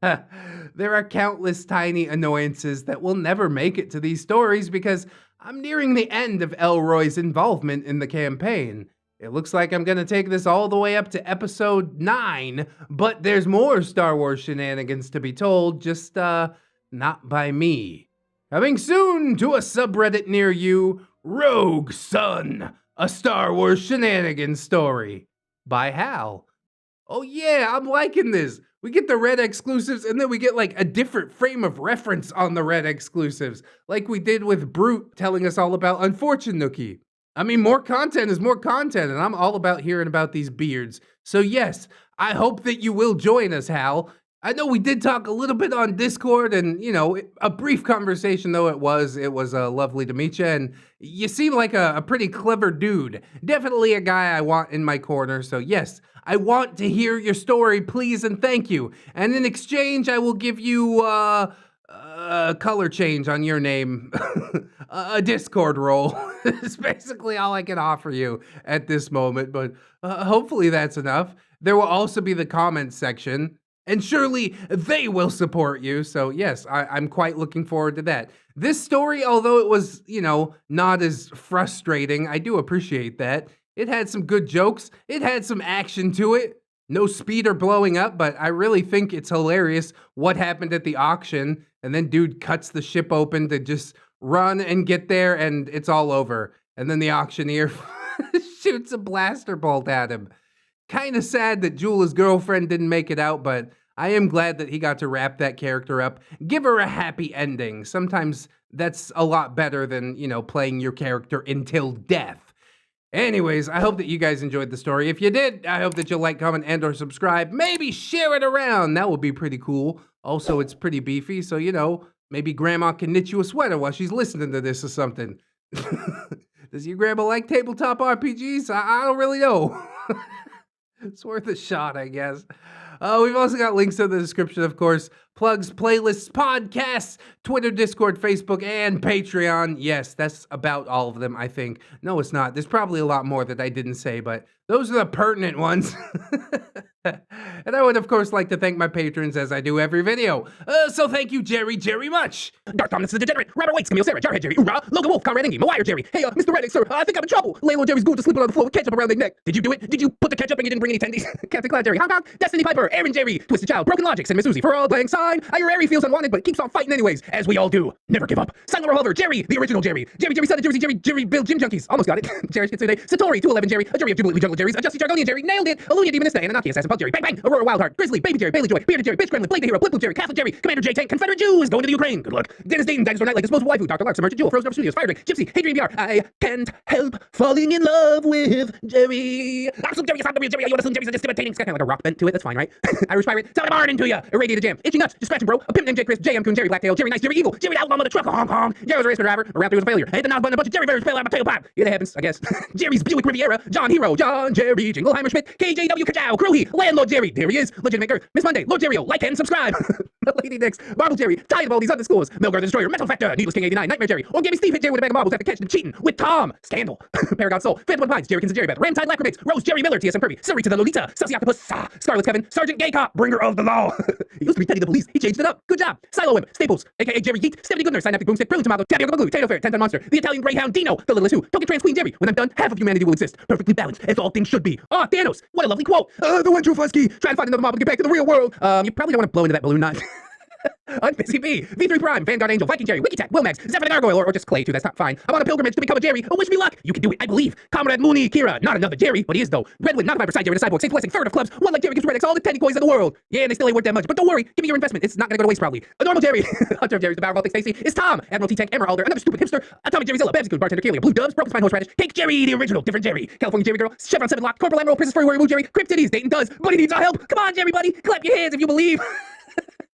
There are countless tiny annoyances that will never make it to these stories because I'm nearing the end of Elroy's involvement in the campaign. It looks like I'm gonna take this all the way up to episode 9, but there's more Star Wars Shenanigans to be told, just, not by me. Coming soon to a subreddit near you, Rogue Son, a Star Wars Shenanigans story by Hal. Oh yeah, I'm liking this. We get the Red exclusives and then we get like a different frame of reference on the Red exclusives, like we did with Brute telling us all about Unfortunate. I mean, more content is more content, and I'm all about hearing about these beards. So yes, I hope that you will join us, Hal. I know we did talk a little bit on Discord, and, you know, a brief conversation though it was lovely to meet you, and you seem like a pretty clever dude. Definitely a guy I want in my corner, so yes, I want to hear your story, please and thank you. And in exchange, I will give you, a color change on your name, a Discord role. It's basically all I can offer you at this moment, but hopefully that's enough. There will also be the comments section, and surely they will support you. So yes, I'm quite looking forward to that. This story, although it was, you know, not as frustrating, I do appreciate that. It had some good jokes. It had some action to it. No speed or blowing up, but I really think it's hilarious what happened at the auction. And then dude cuts the ship open to just run and get there, and it's all over. And then the auctioneer shoots a blaster bolt at him. Kind of sad that Jula's girlfriend didn't make it out, but I am glad that he got to wrap that character up. Give her a happy ending. Sometimes that's a lot better than, you know, playing your character until death. Anyways, I hope that you guys enjoyed the story. If you did, I hope that you'll like, comment, and or subscribe. Maybe share it around. That would be pretty cool. Also, it's pretty beefy, so, you know, maybe grandma can knit you a sweater while she's listening to this or something. Does your grandma like tabletop RPGs? I don't really know. It's worth a shot, I guess. We've also got links in the description, of course. Plugs, playlists, podcasts, Twitter, Discord, Facebook, and Patreon. Yes, that's about all of them, I think. No, it's not. There's probably a lot more that I didn't say, but those are the pertinent ones. And I would, of course, like to thank my patrons as I do every video. So thank you, Jerry much. Dark Dominance the Degenerate, Robert Waits, Camille Sarah, Jarhead Jerry, Oorah, Logan Wolf, Conrad Ingy, Mawire Jerry. Hey, Mr. ReddX, sir, I think I'm in trouble. Landlord Jerry's going to sleep on the floor with ketchup around their neck. Did you do it? Did you put the ketchup and you didn't bring any tendies? Captain Cloud Jerry, Hong Kong, Destiny Piper, Aaron Jerry, Twisted Child, Broken Logics, and Miss Uzi for all playing sign. Iri feels unwanted but keeps on fighting anyways, as we all do. Never give up. Silent Revolver, Jerry, the original Jerry. Jerry, Son of Jersey, Jerry, Bill, Gym Junkies. Almost got it. Jerry Kitsune, Satori, 211 Jerry, a Jerry of Jubilee Jungle Jerry's, a Justy Jargonian Jerry, nailed it. Alunia Demonista, Anunnaki, Assassin Pug Jerry, Bang Bang, Aurora Wildheart, Grizzly, Baby Jerry, Bailey Joy, Bearded Jerry, Bitch Gremlin, Blade the Hero, Blip Blue Jerry, Catholic Jerry, Commander J Tank, Confederate Jew is going to the Ukraine. Good luck. Dennis Dayton, Dinosaur Nightlight, Disposable Waifu, Dr. Lark, Submerged Jewel, Frozen Rubber Studios, Fire Drink, Gypsy, Hadrian VR. I can't help falling in love with Jerry. I'm so Jerry, I'm the real Jerry. You want to Jerry's just imitating. It's kind of like a rock bent to it. That's fine, right? Irish Pirate, Sound Barn into ya. Irradiated Jam, Itchy Nuts, Just Scratching Bro, a Pimp named J Chris, JM Coon, Jerry Blacktail, Jerry Nice, Jerry Evil, Jerry Outlaw Mother Trucker, Hong Kong. Jerry was a race driver, a Raptor was a failure. I hit the knob button, a bunch of Jerry Bears fell out of my tailpipe. Yeah, that happens, I guess. Jerry's Buick Riviera, John Hero, John Jerry, Jingleheimer Schmidt, KJW Kachow, Crowhey, Landlord Jerry. There he is. Legitimate Girth, Miss Monday, Lord Jerry, like and subscribe. Lady Dix, Marble Jerry, tired of all these underscores. Melgar the Destroyer, Metal Factor, Needless King 89, Nightmare Jerry, or Gabby Steve hit Jerry with a bag of marbles after catching him cheating with Tom. Scandal. Paragon Soul, Phantom Pines, Jerry Kins and Jerry Beth, Ramtide Lacrimates, Rose Jerry Miller, TSM Kirby, Siri to the Lolita, Sussy Octopus, Scarlet Kevin, Sergeant Gay Cop, Bringer of the Law. He used to be Teddy the Police, he changed it up. Good job. Silo Wimp, Staples, aka Jerry Yeet, Stephanie Goodner, Synaptic Boomstick, Brilliant Tomato, Tapioca Glue, Tato Fair, 10-Ton Monster, the Italian Greyhound Dino, the Littlest Who, Token Trans Queen Jerry. When I'm done, half of humanity will exist, perfectly balanced, as all things should be. Oh, Thanos, what a lovely quote. The one true Fusky, trying to find another mob to get back to the real world. You probably don't want to blow into that balloon knot. Unbusy B, V3 Prime, Vanguard Angel, Viking Jerry, Wikitech, Wilmax, Zephyr the Gargoyle, or just Clay too, that's not fine. I'm on a pilgrimage to become a Jerry. Oh, wish me luck. You can do it, I believe. Comrade Mooney Kira, not another Jerry, but he is though. Redwin, not a viper side Jerry, the cyborg, Saint Blessing, third of clubs, one like Jerry gives ReddX all the penny coins in the world. Yeah, and they still ain't worth that much, but don't worry, give me your investment. It's not gonna go to waste probably. A normal Jerry, Hunter of Jerry's, the Baltic Stacy, is Tom, Admiral T-Tank, Emerald Alder, another stupid hipster, Atomic Jerry Zilla, Babsy Good, Bartender Kalia, Blue Doves, Broken Spine Horseradish, Cake Jerry, the original, different Jerry, California Jerry Girl, Chevron 7 Lock, Corporal Emerald, Princess Furry Warrior Woo Jerry, Crypt Titties, Dayton Does, but he needs our help. Come on, Jerry buddy, clap your hands if you believe.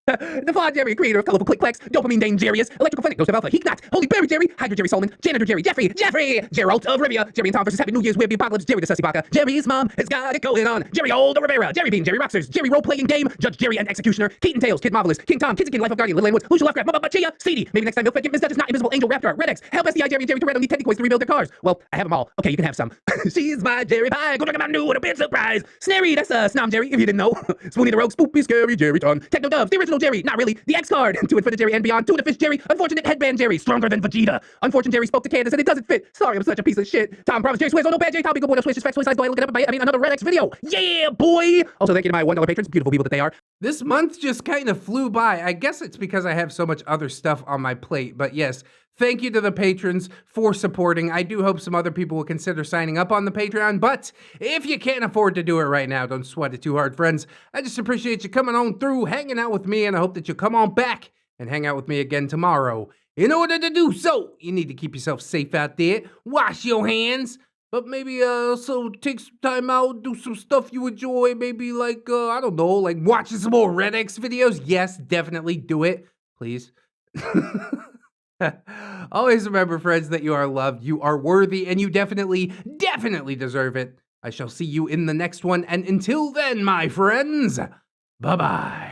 The Fawn Jerry, creator of colorful click clacks, dopamine dangerous, electrical fennec, ghost of alpha, heat not, holy berry Jerry, Hydra Jerry Solomon, janitor Jerry, Jeffrey, Geralt of Rivia, Jerry and Tom versus Happy New Year's, Weird Apocalypse, Jerry the Sussy Baka, Jerry's mom has got it going on, Jerry Old Rivera, Jerry Bean, Jerry Rocksters, Jerry Role Playing Game, Judge Jerry and Executioner, Keaton Tails, Kid Marvelous, King Tom, Kidsikin, Life of Guardian, Little Woods, Who's Your Lovecraft, Mama Chia, Seedy, maybe next time Milk Fed, Miss Duchess, Not Invisible, Angel, Raptor, ReddX, Help SDI, Jerry, Jerry Toretto, need Teddy Coins to rebuild their cars. Well, I have them all. Okay, you can have some. She's my Jerry Pie, go check out my new, what a big surprise. Snary, that's Snom Jerry, if you didn't know. Spoony the Rogue, Spoopy, Scary, Jerry Ton, Techno Doves, the original Jerry, not really, the X card, To Infinite Jerry and Beyond, Tuna Fish Jerry, Unfortunate Headband Jerry, Stronger Than Vegeta, Unfortunate Jerry spoke to Candace and it doesn't fit. Sorry, I'm such a piece of shit. Tom Promise Jerry swears, oh no bad Jerry, Tom be good boy, no swish, facts, size, boy, look it up, I mean another ReddX video. Yeah, boy! Also, thank you to my $1 patrons, beautiful people that they are. This month just kind of flew by. I guess it's because I have so much other stuff on my plate, but yes, thank you to the patrons for supporting. I do hope some other people will consider signing up on the Patreon, but if you can't afford to do it right now, don't sweat it too hard, friends. I just appreciate you coming on through, hanging out with me, and I hope that you'll come on back and hang out with me again tomorrow. In order to do so, you need to keep yourself safe out there, wash your hands, but maybe also take some time out, do some stuff you enjoy, maybe like, I don't know, like watching some more ReddX videos. Yes, definitely do it, please. Always remember, friends, that you are loved, you are worthy, and you definitely deserve it. I shall see you in the next one, and until then, my friends, bye-bye.